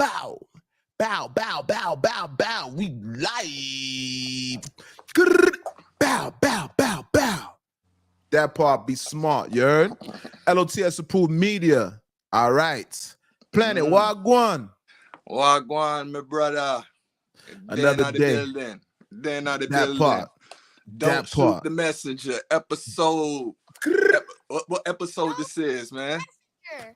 bow. Bow, bow, bow, bow, bow. We live. Grrr, bow, bow, bow, bow. That part be smart, you heard? L.O.T.S approved media. All right. Planet Wagwan. Wagwan, my brother. Another day. Building. Then out the That building. part. Don't That shoot part. the messenger. Episode. What episode this is, man?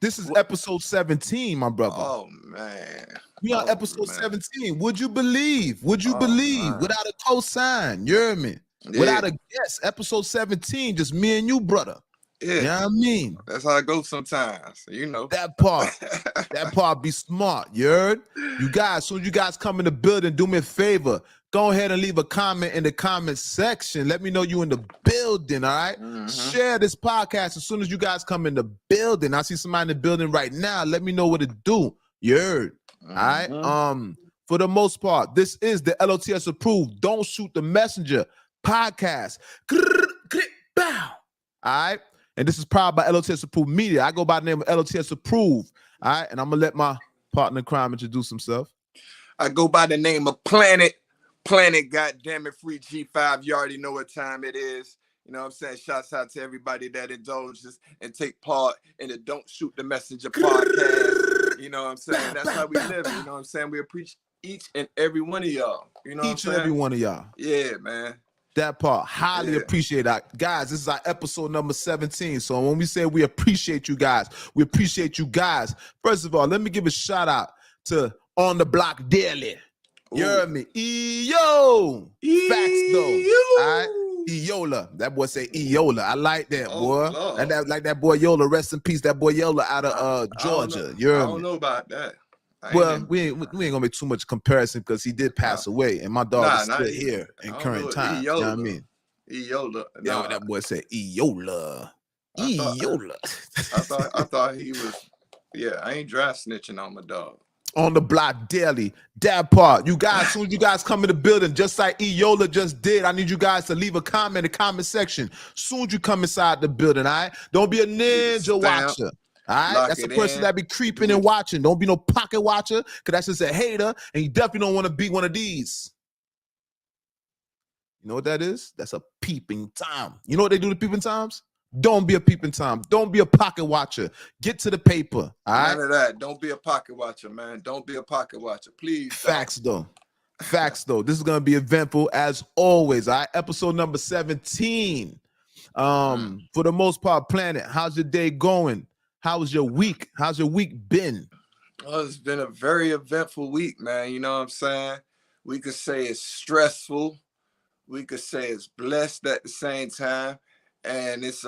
This is episode 17, my brother. Oh, man. We on episode 17. Would you believe? Would you believe? Man. Without a cosign, you hear me? Yeah. Without a guest, episode 17, just me and you, brother. Yeah. You know what I mean? That's how it goes sometimes, you know. That part be smart, you heard? You guys, soon as you guys come in the building, do me a favor. Go ahead and leave a comment in the comment section. Let me know you in the building, all right? Share this podcast as soon as you guys come in the building. I see somebody in the building right now. Let me know what to do. You heard? All right? For the most part, this is the L.O.T.S approved Don't Shoot the Messenger podcast. Bow. All right? And this is powered by L.O.T.S approved media. I go by the name of L.O.T.S approved. All right? And I'm going to let my partner in crime introduce himself. I go by the name of Planet, goddamn it, free G5. You already know what time it is. You know what I'm saying? Shouts out to everybody that indulges and take part in the Don't Shoot the Messenger podcast. You know what I'm saying? That's how we live. You know what I'm saying? We appreciate each and every one of y'all. You know what I'm saying? Each and every one of y'all. Yeah, man. That part, highly appreciate that. Guys, this is our episode number 17. So when we say we appreciate you guys, we appreciate you guys. First of all, let me give a shout out to On the Block Daily. You heard me? Facts though. All right? Yola. That boy say Yola. I like that, boy. And that, like that boy Yola. Rest in peace. That boy Yola out of Georgia. You heard me? I don't know about that. Well, we ain't gonna make too much comparison because he did pass away, and my dog is still here in current time. You know what I mean? Yola. Yeah, that boy said Yola. Yola. I thought he was. Yeah, I ain't dry snitching on my dog. On the Block Daily, that part. You guys, as soon as you guys come in the building, just like Yola just did, I need you guys to leave a comment in the comment section. Soon as you come inside the building, all right? Don't be a ninja watcher. All right, that's the person that be creeping and watching. Don't be no pocket watcher, because that's just a hater, and you definitely don't want to be one of these. You know what that is? That's a peeping Tom. You know what they do to peeping Toms? Don't be a peeping Tom. Don't be a pocket watcher. Get to the paper. All right? None of that. Don't be a pocket watcher, man. Don't be a pocket watcher, please. Facts, though. Facts, though. This is going to be eventful as always. All right, episode number 17. For the most part, Planet, how's your day going? How was your week? How's your week been? Well, it's been a very eventful week, man. You know what I'm saying? We could say it's stressful. We could say it's blessed at the same time. And it's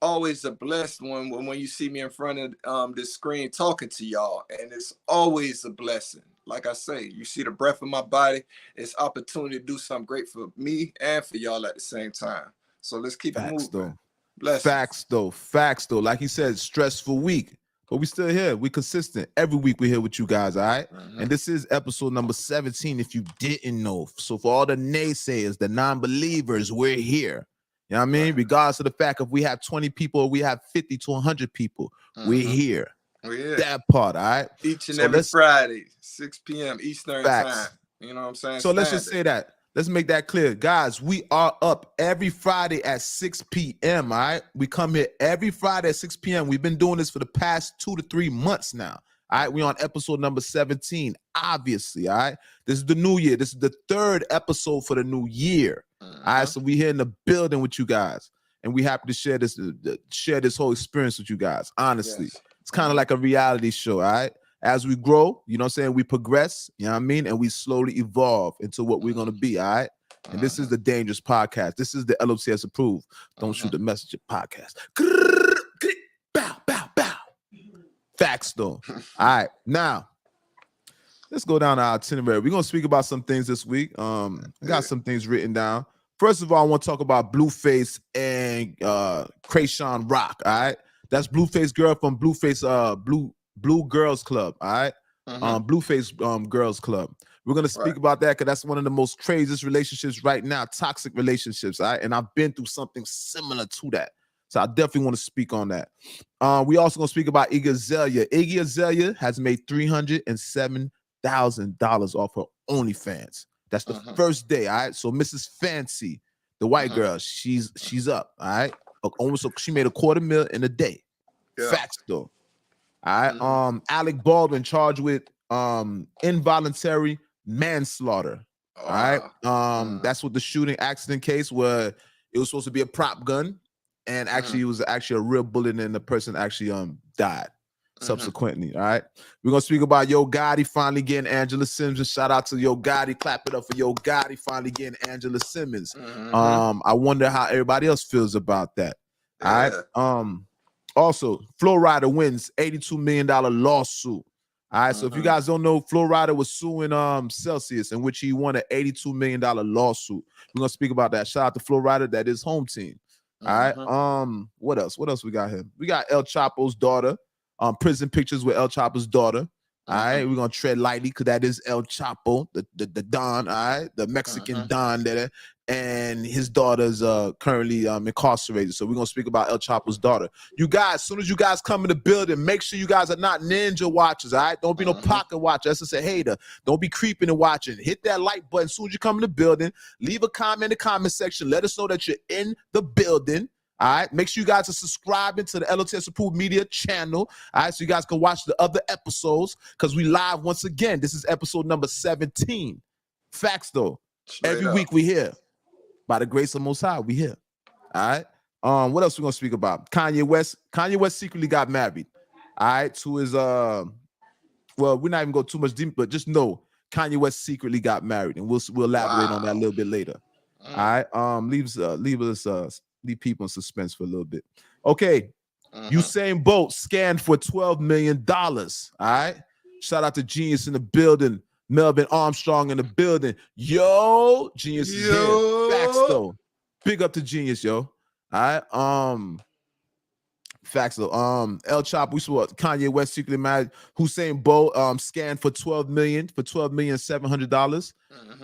always a blessed one when you see me in front of this screen talking to y'all. And it's always a blessing. Like I say, you see the breath of my body. It's opportunity to do something great for me and for y'all at the same time. So let's keep it moving. Though. Facts though. Like he said, stressful week, but we still here. We consistent. Every week we're here with you guys, all right? And this is episode number 17, if you didn't know. So for all the naysayers, the non-believers, we're here. You know what I mean? Regardless of the fact if we have 20 people or we have 50 to 100 people, we're here. That part, all right? Each and every Friday, 6 p.m. Eastern time. You know what I'm saying? So let's just say that. Let's make that clear. Guys, we are up every Friday at 6 p.m., all right? We come here every Friday at 6 p.m. We've been doing this for the past 2 to 3 months now, all right? We're on episode number 17, obviously, all right? This is the new year. This is the 3rd episode for the new year, all right? So we're here in the building with you guys, and we're happy to share this whole experience with you guys, honestly. It's kind of like a reality show, all right? As we grow, you know what I'm saying, we progress, you know what I mean? And we slowly evolve into what we're going to be, all right? And this is the Dangerous Podcast. This is the L.O.T.S approved Don't Shoot the Messenger podcast. Bow, bow, bow. Facts, though. All right, now, let's go down our itinerary. We're going to speak about some things this week. I got some things written down. First of all, I want to talk about Blueface and Krayshawn Rock, all right? That's Blueface girl from Blue Girls Club, all right? Blueface Girls Club. We're going to speak about that because that's one of the most craziest relationships right now, toxic relationships, all right? And I've been through something similar to that. So I definitely want to speak on that. We also gonna speak about Iggy Azeala. Iggy Azeala has made $307,000 off her OnlyFans. That's the first day. All right. So Mrs. Fancy, the white girl, she's up. All right. Almost, she made $250,000 in a day. Yeah. Facts though. All right. Alec Baldwin charged with involuntary manslaughter. All right. That's what the shooting accident case where it was supposed to be a prop gun, and actually it was actually a real bullet, and the person actually died subsequently. All right. We're gonna speak about Yo Gotti finally getting Angela Simmons. Shout out to Yo Gotti. Clap it up for Yo Gotti finally getting Angela Simmons. I wonder how everybody else feels about that. All right. Also, Flo-Rida wins $82 million lawsuit. All right, so if you guys don't know, Flo-Rida was suing Celsius, in which he won an $82 million lawsuit. We're gonna speak about that. Shout out to Flo-Rida, that is home team. All right. What else? What else we got here? We got El Chapo's daughter. Prison pictures with El Chapo's daughter. All right, we're gonna tread lightly because that is El Chapo, the Don, all right, the Mexican Don that, and his daughter's currently incarcerated. So we're gonna speak about El Chapo's daughter. You guys, as soon as you guys come in the building, make sure you guys are not ninja watchers, all right? Don't be no pocket watcher. That's just a hater. Don't be creeping and watching. Hit that like button as soon as you come in the building. Leave a comment in the comment section. Let us know that you're in the building. All right, make sure you guys are subscribing to the L.O.T.S Approved Media channel. All right, so you guys can watch the other episodes because we live once again. This is episode number 17. Facts though. Every week we here. By the grace of Most High, we here. All right. What else we gonna speak about? Kanye West. Kanye West secretly got married. All right, to his well, we're not even go too much deep, but just know Kanye West secretly got married, and we'll elaborate on that a little bit later. All right. Leave people in suspense for a little bit. Okay. Usain Bolt scanned for $12 million. All right. Shout out to Genius in the building. Melvin Armstrong in the building. Yo, Genius is here. Facts though. Big up to Genius, yo. All right. Facts though. El Chop, we saw Kanye West secretly married. Usain Bolt scanned for $12,700,000.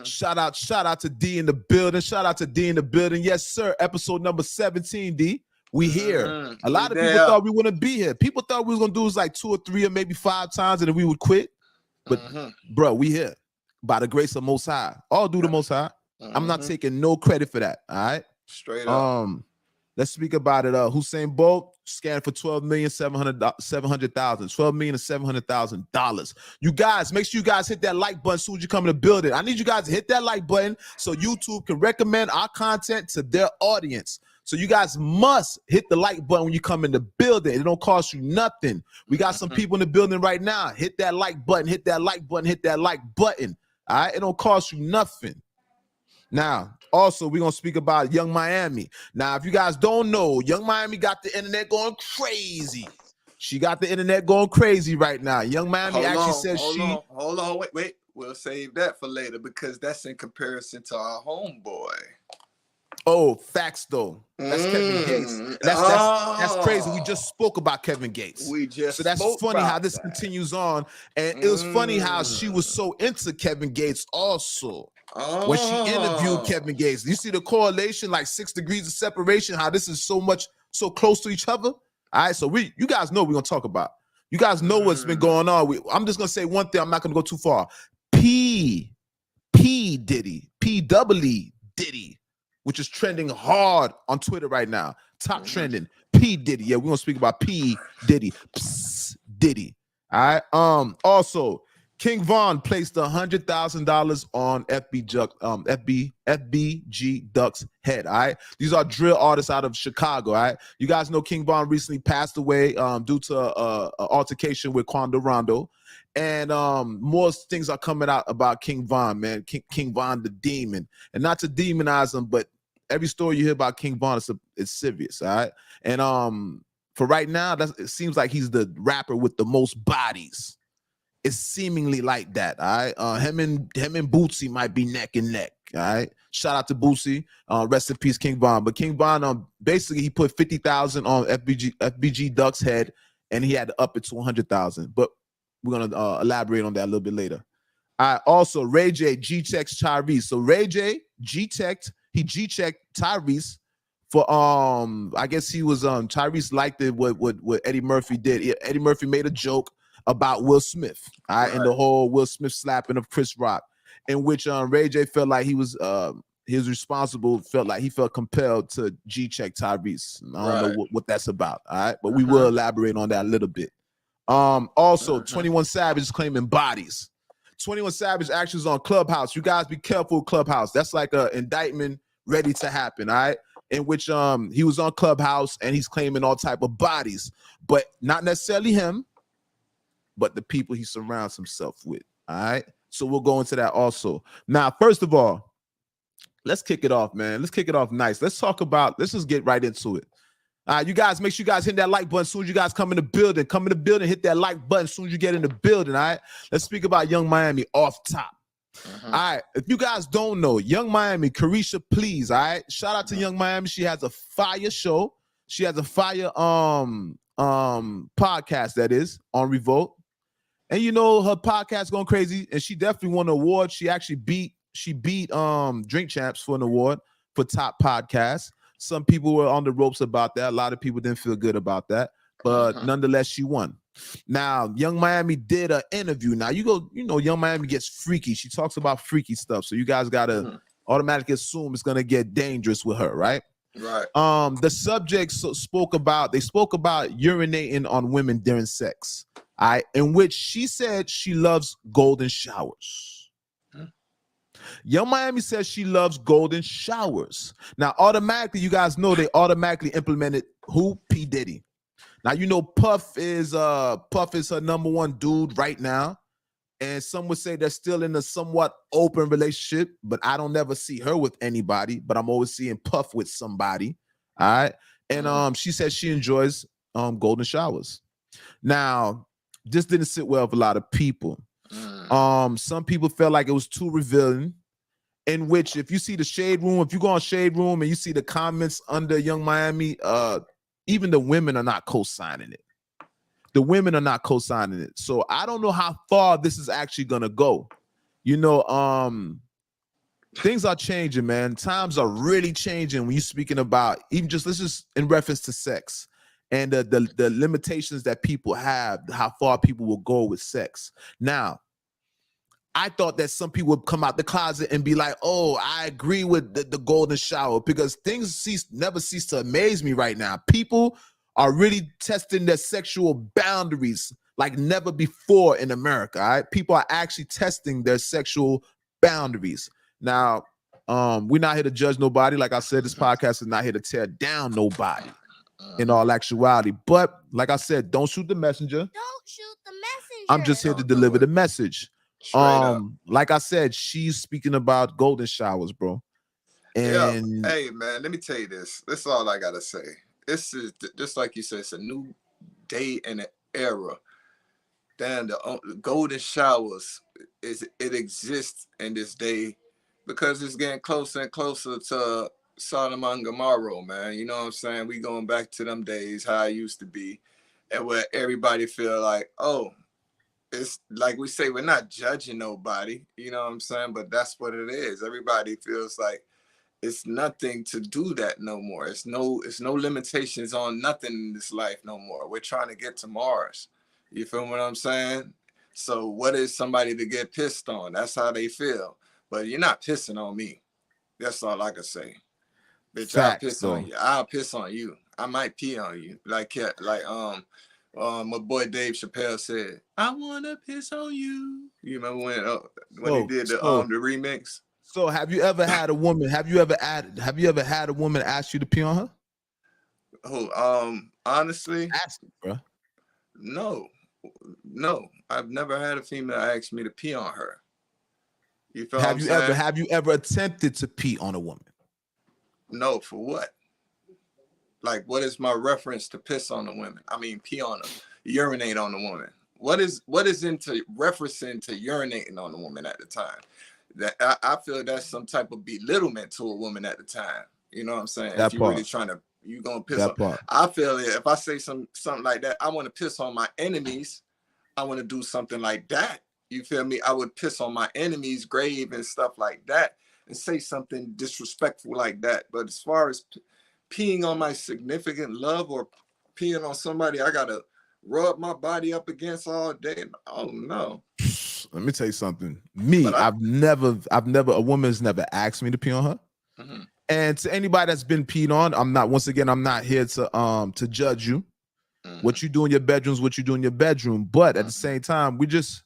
Shout out to D in the building. Shout out to D in the building. Yes, sir. Episode number 17, D. We here. A lot of people thought we wouldn't be here. People thought we was gonna do this like 2 or 3 or maybe 5 times and then we would quit. But bro, we here by the grace of Most High. All due to Most High. I'm not taking no credit for that. All right. Straight up. Let's speak about it. Usain Bolt scanned for $12,700,000. $12,700,000. You guys, make sure you guys hit that like button as soon as you come in the building. I need you guys to hit that like button so YouTube can recommend our content to their audience. So you guys must hit the like button when you come in the building. It don't cost you nothing. We got some people in the building right now. Hit that like button, hit that like button, hit that like button. All right, it don't cost you nothing. Now, also, we're going to speak about Young Miami. Now, if you guys don't know, Young Miami got the internet going crazy. She got the internet going crazy right now. Young Miami Hold on, wait. We'll save that for later because that's in comparison to our homeboy. Oh, facts though. That's Kevin Gates. That's crazy. We just spoke about Kevin Gates. So that's funny how this continues on. And it was funny how she was so into Kevin Gates also. When she interviewed Kevin Gates. You see the correlation, like 6 degrees of separation, how this is so close to each other. All right, so you guys know we're gonna talk about. You guys know what's been going on. I'm just gonna say one thing, I'm not gonna go too far. P Diddy, Diddy, which is trending hard on Twitter right now. Top trending. P Diddy. Yeah, we're gonna speak about P Diddy. Psst, Diddy. All right. Also, King Von placed $100,000 on FBG Duck's head. All right. These are drill artists out of Chicago. All right. You guys know King Von recently passed away due to an altercation with Quando Rondo. And more things are coming out about King Von, man. King Von the demon. And not to demonize him, but every story you hear about King Von is serious. All right. And for right now, it seems like he's the rapper with the most bodies. It's seemingly like that. All right. Him and Bootsy might be neck and neck. All right. Shout out to Bootsy. Rest in peace, King Von. But King Von, basically, he put 50,000 on FBG Duck's head, and he had to up it to 100,000. But we're gonna elaborate on that a little bit later. All right. Also, Ray J G-checked Tyrese. So Ray J G-checked Tyrese for I guess he was Tyrese liked it what Eddie Murphy did. Eddie Murphy made a joke about Will Smith, all right, and the whole Will Smith slapping of Chris Rock, in which Ray J felt like he was responsible, he felt compelled to G-check Tyrese. I don't know what that's about, all right, but we will elaborate on that a little bit. Also 21 Savage is claiming bodies. 21 Savage actions on Clubhouse. You guys be careful with Clubhouse. That's like an indictment ready to happen, all right? In which he was on Clubhouse and he's claiming all type of bodies, but not necessarily him, but the people he surrounds himself with, all right? So we'll go into that also. Now, first of all, let's kick it off, man. Let's kick it off nice. Let's just get right into it. You guys, make sure you guys hit that like button as soon as you guys come in the building. Come in the building, hit that like button as soon as you get in the building, all right? Let's speak about Young Miami off top. All right, if you guys don't know, Young Miami, Carisha, please, all right? Shout out to Young Miami. She has a fire show. She has a fire podcast, that is, on Revolt. And you know, her podcast going crazy, and she definitely won an award. She actually beat Drink Champs for an award for top podcast. Some people were on the ropes about that. A lot of people didn't feel good about that, but nonetheless, she won. Now, Young Miami did an interview. Now, Young Miami gets freaky. She talks about freaky stuff, so you guys gotta automatically assume it's gonna get dangerous with her, right? Right. The subjects spoke about urinating on women during sex. In which she said she loves golden showers. Young Miami says she loves golden showers. Now, automatically, you guys know they automatically implemented who? P. Diddy. Now, you know Puff is her number one dude right now. And some would say they're still in a somewhat open relationship, but I don't never see her with anybody, but I'm always seeing Puff with somebody. All right. And she says she enjoys golden showers. Now, this didn't sit well with a lot of people. Some people felt like it was too revealing, in which if you see the Shade Room, if you go on Shade Room and you see the comments under Young Miami, even the women are not co-signing it. The women are not co-signing it. So I don't know how far this is actually gonna go. You know, things are changing, man. Times are really changing when you're speaking about this is in reference to sex and the limitations that people have, how far people will go with sex. Now, I thought that some people would come out the closet and be like, oh, I agree with the golden shower, because things never cease to amaze me right now. People are really testing their sexual boundaries like never before in America, all right? People are actually testing their sexual boundaries. Now, we're not here to judge nobody. Like I said, this podcast is not here to tear down nobody in all actuality. But like I said, don't shoot the messenger. Don't shoot the messenger. I'm just here to deliver the message. Like I said, she's speaking about golden showers, bro. And hey, man, let me tell you this. This is all I gotta say. This is just like you said, it's a new day and an era. Damn, the golden showers it exists in this day because it's getting closer and closer to Sodom and Gomorrah, man. You know what I'm saying? We going back to them days how it used to be, and where everybody feel like, oh, it's like we say, we're not judging nobody, you know what I'm saying? But that's what it is. Everybody feels like it's nothing to do that no more. It's no limitations on nothing in this life no more. We're trying to get to Mars. You feel what I'm saying? So what is somebody to get pissed on? That's how they feel. But you're not pissing on me. That's all I can say. Bitch, I'll piss on you. I'll piss on you. I might pee on you. Like my boy Dave Chappelle said, I wanna piss on you. You remember when he did the remix? So have you ever had a woman? Have you ever had a woman ask you to pee on her? Oh, honestly, ask it, bro. No, I've never had a female ask me to pee on her. You feel have you ever attempted to pee on a woman? No, for what? Like, what is my reference to piss on a woman? I mean, pee on her, urinate on a woman. What is into referencing to urinating on a woman at the time? That I feel that's some type of belittlement to a woman at the time. You know what I'm saying? That if you're really trying to, you gonna piss on. Part. I feel it. If I say something like that, I want to piss on my enemies. I want to do something like that. You feel me? I would piss on my enemy's grave and stuff like that, and say something disrespectful like that. But as far as peeing on my significant love or peeing on somebody I gotta rub my body up against all day. Oh no. Let me tell you something. Me, But I've never, a woman's never asked me to pee on her. mm-hmm. And to anybody that's been peed on, I'm not here to judge you. Mm-hmm. What you do in your bedroom is what you do in your bedroom. But at the same time, we just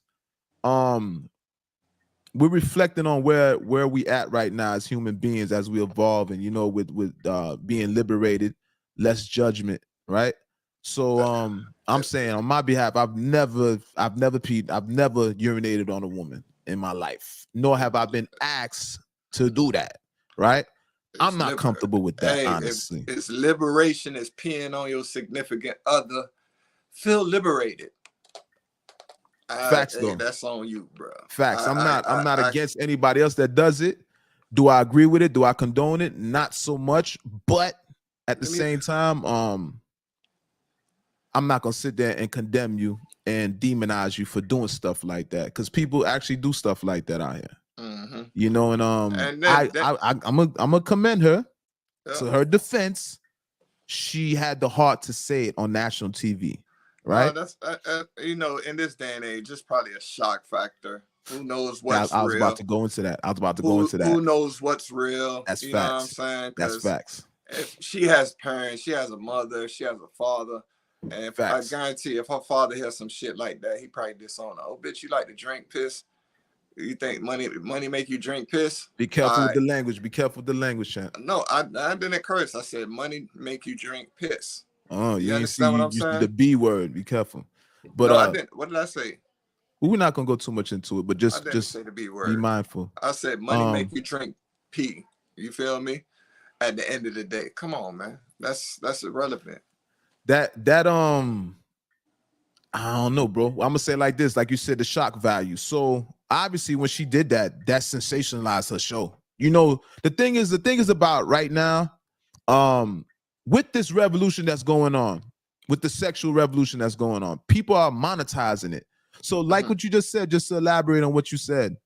we're reflecting on where we at right now as human beings as we evolve, and with being liberated, less judgment, right? So I'm saying on my behalf, I've never peed, I've never urinated on a woman in my life, nor have I been asked to do that, right? I'm not comfortable with that, honestly. It's liberation is peeing on your significant other. Feel liberated. Facts, though. That's on you, bro. Facts. I'm not against anybody else that does it. Do I agree with it? Do I condone it? Not so much. But at the same time, I'm not gonna sit there and condemn you and demonize you for doing stuff like that, because people actually do stuff like that out here. Mm-hmm. And I'm gonna commend her. To her defense, she had the heart to say it on national TV. Right. That's in this day and age, it's probably a shock factor. Who knows what's real? I was real? about to go into that. Who knows what's real? That's you facts. Know what I'm saying? That's facts. If she has parents, she has a mother, she has a father, and if, I guarantee if her father hears some shit like that, he probably disown her. Oh, bitch, you like to drink piss? You think money make you drink piss? Be careful with the language. Be careful with the language, champ. No, I didn't curse. I said money make you drink piss. Oh, you understand what I'm saying? The B word. Be careful. But no, I didn't. What did I say? We're not gonna go too much into it, but just say the B word. Be mindful. I said money make you drink pee. You feel me? At the end of the day, come on, man. That's irrelevant. That I don't know, bro. I'm gonna say like this, like you said, the shock value. So obviously, when she did that sensationalized her show. The thing is about right now, with this revolution that's going on, with the sexual revolution that's going on, people are monetizing it. So like what you just said, just to elaborate on what you said,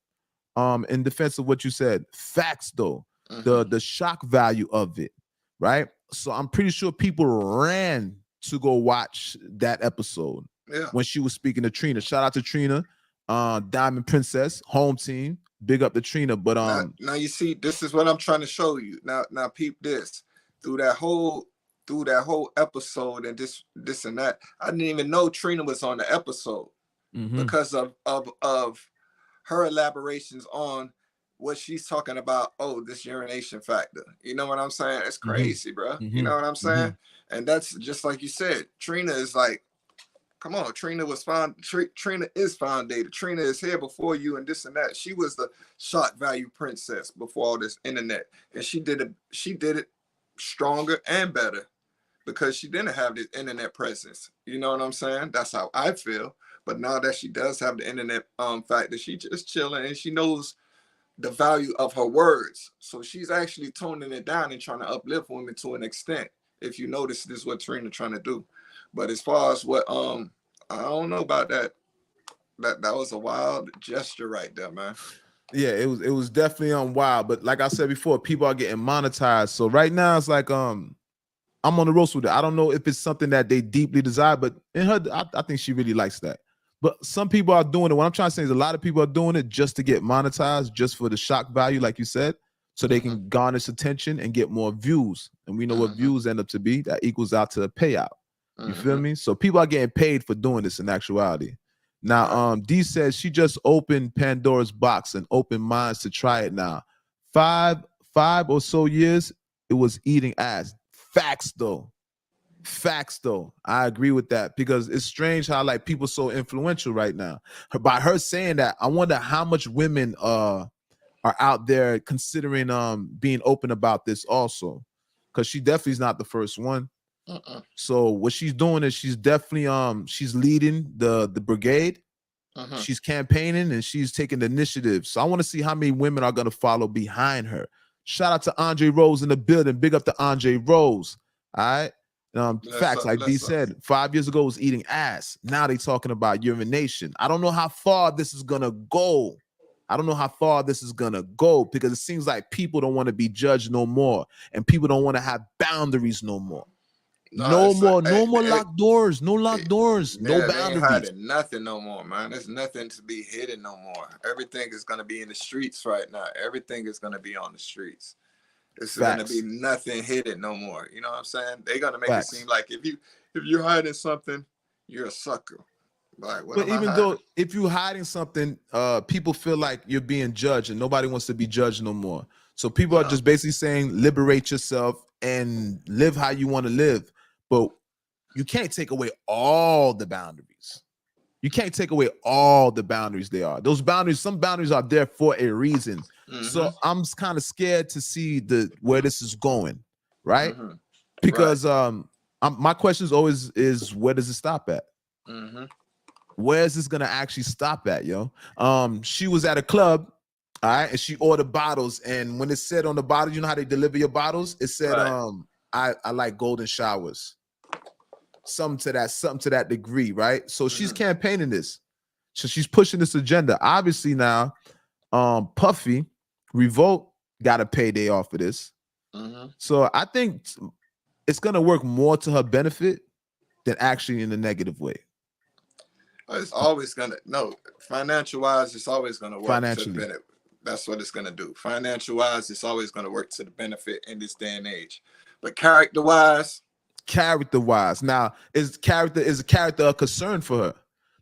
in defense of what you said, facts though, the shock value of it, right? So I'm pretty sure people ran to go watch that episode when she was speaking to Trina. Shout out to Trina, Diamond Princess, home team. Big up to Trina. But now you see, this is what I'm trying to show you. Now peep this. Through that whole episode and this and that, I didn't even know Trina was on the episode because of her elaborations on what she's talking about. Oh, this urination factor. You know what I'm saying? It's crazy, bro. You know what I'm saying? And that's just like you said. Trina is like, come on, Trina is foundated. Trina is here before you and this and that. She was the shock value princess before all this internet, and she did it stronger and better because she didn't have this internet presence. You know what I'm saying? That's how I feel. But now that she does have the internet factor, she just chilling and she knows the value of her words. So she's actually toning it down and trying to uplift women to an extent. If you notice, this is what Trina trying to do. But as far as what I don't know about that. That was a wild gesture right there, man. Yeah, it was definitely wild. But like I said before, people are getting monetized. So right now it's like I'm on the roast with it. I don't know if it's something that they deeply desire, but in her, I think she really likes that. But some people are doing it. What I'm trying to say is a lot of people are doing it just to get monetized, just for the shock value, like you said, so they can garnish attention and get more views. And we know what views end up to be. That equals out to a payout. You feel me? So people are getting paid for doing this in actuality. Now, D says she just opened Pandora's box and opened minds to try it now. 5 or so years, it was eating ass. Facts though. I agree with that, because it's strange how like people so influential right now. By her saying that, I wonder how much women are out there considering being open about this also, because she definitely is not the first one. So what she's doing is she's definitely she's leading the brigade. She's campaigning and she's taking the initiative. So I want to see how many women are going to follow behind her. Shout out to Andre Rose in the building. Big up to Andre Rose. All right. Facts, like D said, 5 years ago it was eating ass. Now they talking about urination. I don't know how far this is gonna go, I don't know how far this is gonna go because it seems like people don't want to be judged no more, and people don't want to have boundaries no more. No, it's like, No more locked doors, no locked doors, no yeah, they ain't boundaries. hiding nothing no more, man. There's nothing to be hidden no more. Everything is gonna be in the streets right now. Everything is gonna be on the streets. It's gonna be Facts. nothing hidden no more. You know what I'm saying? They're gonna make it Facts. seem like if you're hiding something, you're a sucker. Like, what But am I even hiding? though if you're hiding something, people feel like you're being judged, and nobody wants to be judged no more. So people are No. just basically saying, liberate yourself and live how you want to live. But you can't take away all the boundaries. You can't take away all the boundaries they are. Those boundaries, some boundaries are there for a reason. So I'm kind of scared to see where this is going, right? Because my question is always where does it stop at? Where is this gonna actually stop at, yo? She was at a club, all right, and she ordered bottles, and when it said on the bottle, you know how they deliver your bottles, it said, I like golden showers. Something to that degree, right? So she's campaigning this. So she's pushing this agenda. Obviously now, Puffy, Revolt got a payday off of this. So I think it's gonna work more to her benefit than actually in a negative way. It's always gonna financial wise, it's always gonna work to the benefit. That's what it's gonna do. Financial wise, it's always gonna work to the benefit in this day and age. But character wise, now is a character a concern for her?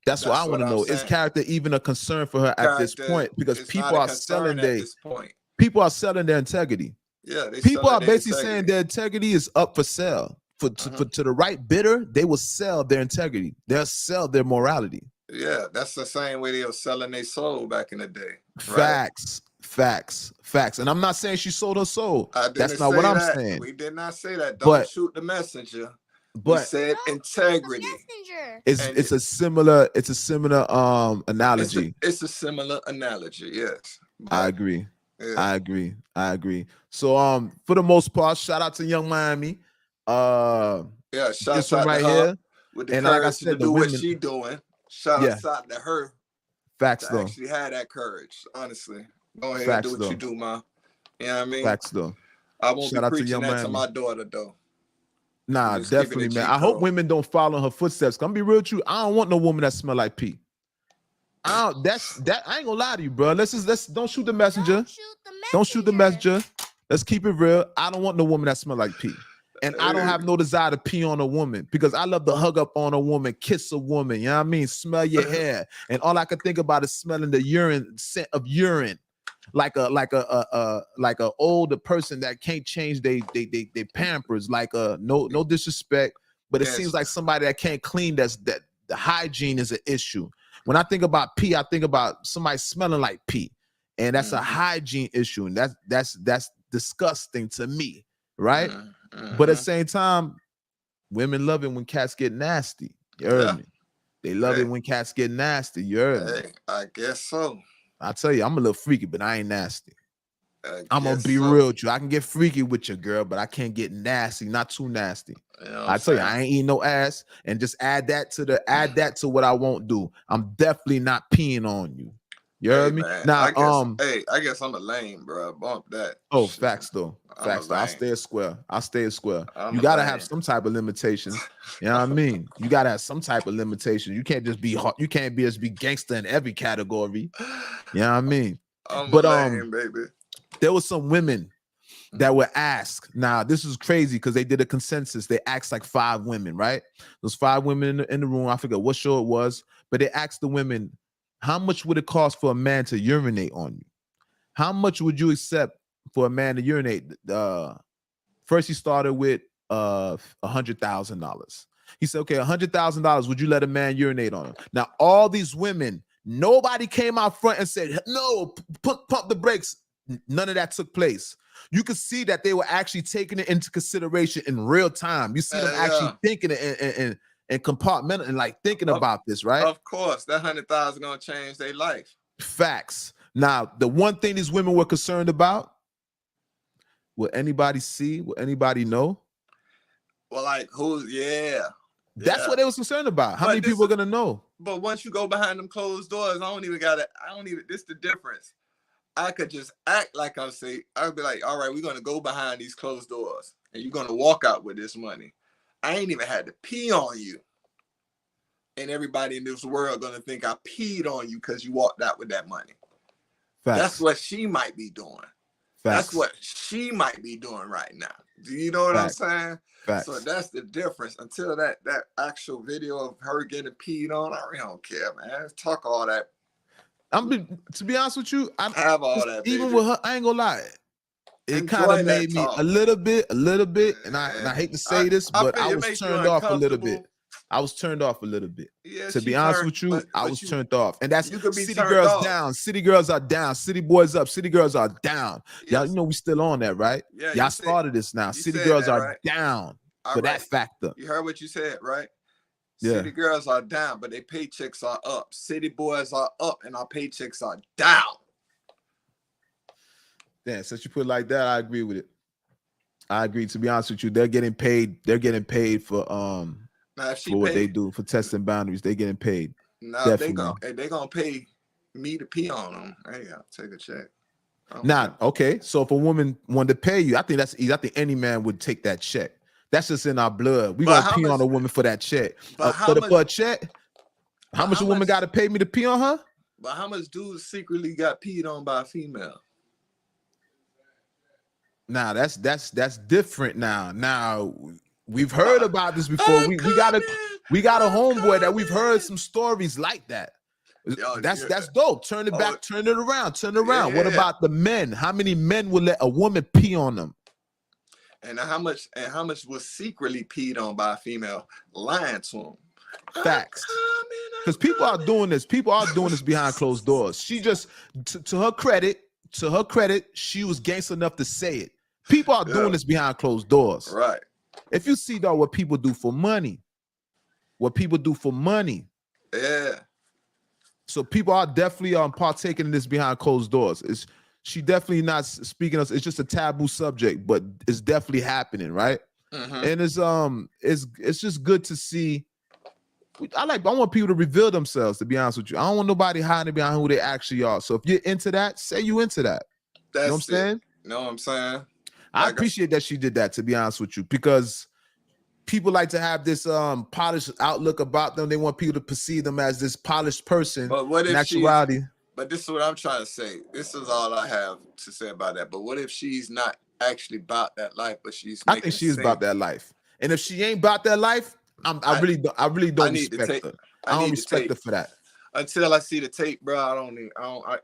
That's what I want to know. Is character even a concern for her at this point? Because people are selling their integrity. Yeah, people are basically saying their integrity is up for sale. To the right bidder, they will sell their integrity. They'll sell their morality. Yeah, that's the same way they were selling their soul back in the day. Facts. And I'm not saying she sold her soul. That's not what I'm saying. We did not say that. Don't shoot the messenger. But we said integrity. It's a similar analogy. It's a similar analogy, yes. But, I agree. Yeah. I agree. So for the most part, shout out to Young Miami. Shout out to right her here. with the courage to do what she doing. Shout out to her. Facts to though. Actually had that courage, honestly. Go ahead and do what you do, ma. You know what I mean? Facts though. I won't be preaching that to my daughter though. Nah, definitely, man. I hope women don't follow in her footsteps. I'm be real with you. I don't want no woman that smell like pee. I ain't gonna lie to you, bro. Let's don't shoot the messenger. Don't shoot the messenger. Let's keep it real. I don't want no woman that smell like pee. And I don't have no desire to pee on a woman because I love to hug up on a woman, kiss a woman, you know what I mean? Smell your hair. And all I can think about is smelling the scent of urine. Like a older person that can't change they Pampers, no disrespect, but it seems like somebody that can't clean, that the hygiene is an issue. When I think about pee, I think about somebody smelling like pee, and that's a hygiene issue, and that's disgusting to me, right? But at the same time, women love it when cats get nasty. You heard me? They love it when cats get nasty. You heard me? I guess so. I tell you, I'm a little freaky, but I ain't nasty. I'm gonna be real with you. I can get freaky with your girl, but I can't get nasty, not too nasty. I tell you, I ain't eating no ass, and just add that to what I won't do. I'm definitely not peeing on you. You heard me? Man, now, I guess I'm a lame, bro. Bump that. Oh, shit. Facts though. Facts though. I'll stay a square. You gotta have some type of limitations. You know what I mean? You gotta have some type of limitation. You can't just be hot. You can't be gangster in every category. You know what I mean? But lame, baby. There was some women that were asked. Now, this is crazy because they did a consensus. They asked like 5 women, right? Those 5 women in the room. I forget what show it was, but they asked the women, how much would it cost for a man to urinate on you? How much would you accept for a man to urinate? First, he started with $100,000. He said, okay, $100,000. Would you let a man urinate on him? Now, all these women, nobody came out front and said, no, pump the brakes. None of that took place. You could see that they were actually taking it into consideration in real time. You see them actually thinking it and compartmental and like thinking about this, right? Of course, that 100,000 gonna change their life. Facts. Now, the one thing these women were concerned about, will anybody see? Will anybody know? Well, like who's? That's what they was concerned about. How many people are gonna know? But once you go behind them closed doors, I don't even, this the difference. I could just act like I'm safe. I'd be like, all right, we're going to go behind these closed doors and you're going to walk out with this money. I ain't even had to pee on you. And everybody in this world going to think I peed on you because you walked out with that money. Facts. That's what she might be doing. Facts. That's what she might be doing right now. Do you know what Facts. I'm saying? Facts. So that's the difference. Until that actual video of her getting peed on, I really don't care, man. Talk all that. To be honest with you, I have all that. Even baby. with her, I ain't gonna lie. It kind of made me a little bit, and I hate to say this, but I was turned off a little bit. I was turned off a little bit. Yeah, to be honest with you, I was turned off. And that's city girls down. City girls are down. City boys up. City girls are down. Yes. Y'all, you know we still on that, right? Yeah. Y'all started this now. City girls are down for that factor. You heard what you said, right? Yeah. City girls are down, but their paychecks are up. City boys are up, and our paychecks are down. Damn, since you put it like that, I agree with it. I agree. To be honest with you, they're getting paid. They're getting paid for what they do for testing boundaries. They're getting paid. No, they're gonna pay me to pee on them. Hey, I'll take a check. Okay. So if a woman wanted to pay you, I think that's easy. I think any man would take that check. That's just in our blood. We gonna pee on a woman for that check. For a check, how much a woman got to pay me to pee on her? But how much dudes secretly got peed on by a female? Now that's different. Now we've heard about this before. We got a homeboy that we've heard some stories like that. That's dope. Turn it back, turn it around. Yeah. What about the men? How many men would let a woman pee on them? And how much was secretly peed on by a female lying to him? Facts. Because people are doing this. People are doing this behind closed doors. She just, to her credit, she was gangster enough to say it. People are doing this behind closed doors. Right. If you see though what people do for money. Yeah. So people are definitely partaking in this behind closed doors. She definitely not speaking of. It's just a taboo subject, but it's definitely happening, right? Mm-hmm. And it's just good to see. I want people to reveal themselves. To be honest with you, I don't want nobody hiding behind who they actually are. So if you're into that, say you into that. You know what I'm saying? Know what I'm saying? I appreciate that she did that. To be honest with you, because people like to have this polished outlook about them. They want people to perceive them as this polished person. But what if actuality? But this is what I'm trying to say. This is all I have to say about that. But what if she's not actually about that life, but she's I think she's about that life. And if she ain't about that life, I really don't respect her. I don't respect her for that. Until I see the tape, bro,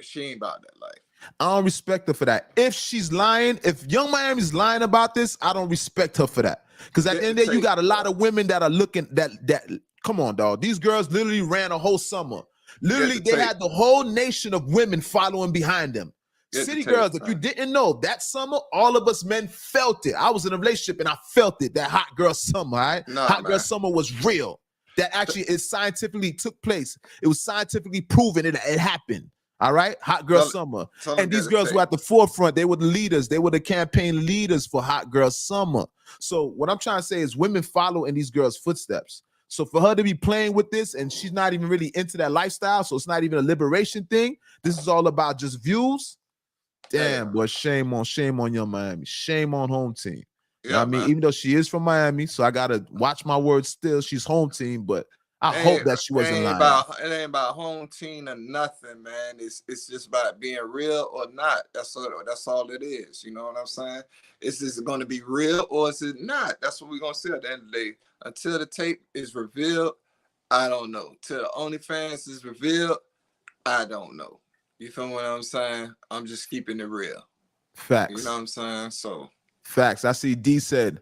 she ain't about that life. I don't respect her for that. If she's lying, if Young Miami's lying about this, I don't respect her for that. Because at the end of the day, you got a lot of women that are looking that come on, dog. These girls literally ran a whole summer. Literally, they had the whole nation of women following behind them. City girls, if you didn't know, that summer, all of us men felt it. I was in a relationship and I felt it, that hot girl summer, all right? Hot girl summer was real. That actually it scientifically took place. It was scientifically proven it happened. All right, hot girl summer. And these girls were at the forefront. They were the leaders. They were the campaign leaders for hot girl summer. So what I'm trying to say is women follow in these girls' footsteps. So for her to be playing with this and she's not even really into that lifestyle, so it's not even a liberation thing. This is all about just views. Damn, boy, shame on Young Miami. Shame on home team. You know what I mean? Even though she is from Miami, so I gotta watch my words still. She's home team, but I hope that she wasn't lying. It ain't about home team or nothing, man. It's just about being real or not. That's all it is. You know what I'm saying? Is this going to be real or is it not? That's what we're gonna see at the end of the day. Until the tape is revealed, I don't know. Till the OnlyFans is revealed, I don't know. You feel what I'm saying? I'm just keeping it real. Facts. You know what I'm saying? So facts. I see D said,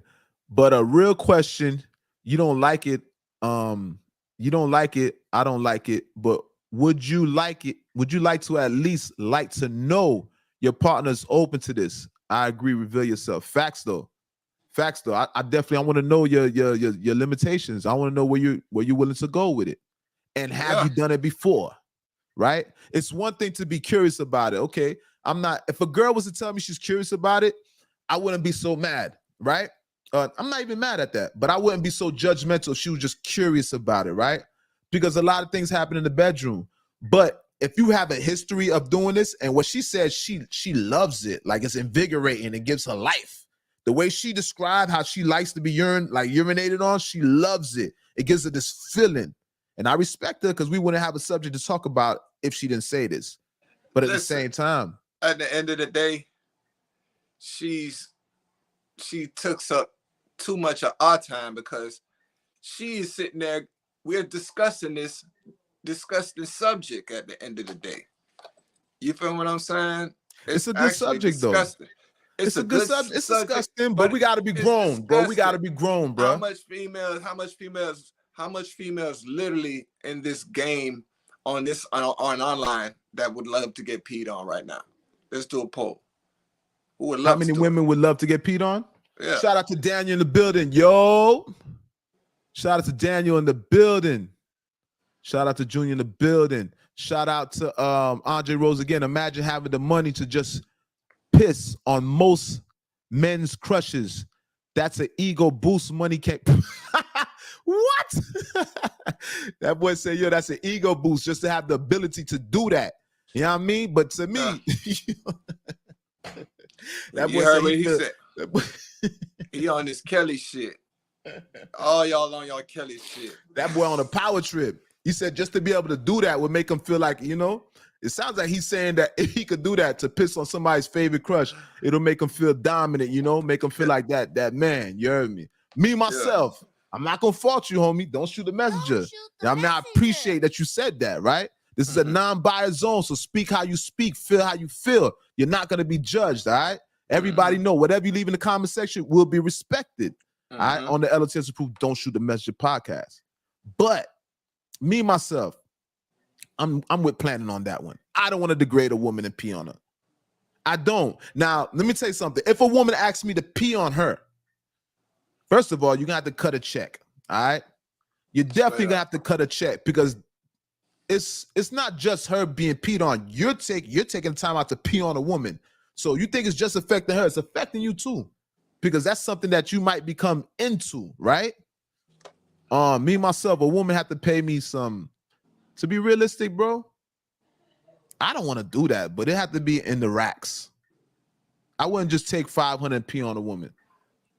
but a real question, you don't like it. You don't like it. I don't like it. But would you like it? Would you like to at least like to know your partner's open to this? I agree. Reveal yourself. Facts though. I definitely want to know your limitations. I want to know where you're willing to go with it. And have you done it before? Right? It's one thing to be curious about it. Okay. If a girl was to tell me she's curious about it, I wouldn't be so mad, right? I'm not even mad at that, but I wouldn't be so judgmental if she was just curious about it, right? because a lot of things happen in the bedroom. But if you have a history of doing this, and what she said, she loves it, like it's invigorating, it gives her life. The way she described how she likes to be urinated on, she loves it. It gives her this feeling. And I respect her because we wouldn't have a subject to talk about if she didn't say this. But at the same time, at the end of the day, she took up too much of our time because she is sitting there. We're discussing this subject at the end of the day. You feel what I'm saying? It's a good subject, disgusting. Though. It's a good subject. It's disgusting, but we gotta be grown, bro. We gotta be grown, bro. How much females literally in this game on online that would love to get peed on right now? Let's do a poll. Who would love How many women would love to get peed on? Yeah. Shout out to Daniel in the building. Yo. Shout out to Daniel in the building. Shout out to Junior in the building. Shout out to Andre Rose again. Imagine having the money to just piss on most men's crushes. That's an ego boost. Money can't. What? That boy said, yo, that's an ego boost just to have the ability to do that. You know what I mean? But to me, that boy said, he said he on this Kelly shit. All y'all on y'all Kelly shit. That boy on a power trip. He said just to be able to do that would make him feel like, it sounds like he's saying that if he could do that to piss on somebody's favorite crush, it'll make him feel dominant, make him feel like that man. You heard me? Me, myself, I'm not going to fault you, homie. Don't shoot the messenger. I appreciate that you said that, right? This is a non-biased zone, so speak how you speak, feel how you feel. You're not going to be judged, all right? Everybody know whatever you leave in the comment section will be respected, all right? On the L.O.T.S approved Don't Shoot the Messenger podcast. But me, myself, I'm with planning on that one. I don't want to degrade a woman and pee on her. I don't. Now, let me tell you something. If a woman asks me to pee on her, first of all, you're going to have to cut a check, all right? You're definitely going to have to cut a check because it's not just her being peed on. You're taking time out to pee on a woman. So you think it's just affecting her. It's affecting you too because that's something that you might become into, right? Me, myself, a woman have to pay me some. To be realistic, bro, I don't want to do that, but it had to be in the racks. I wouldn't just take $500 and pee on a woman.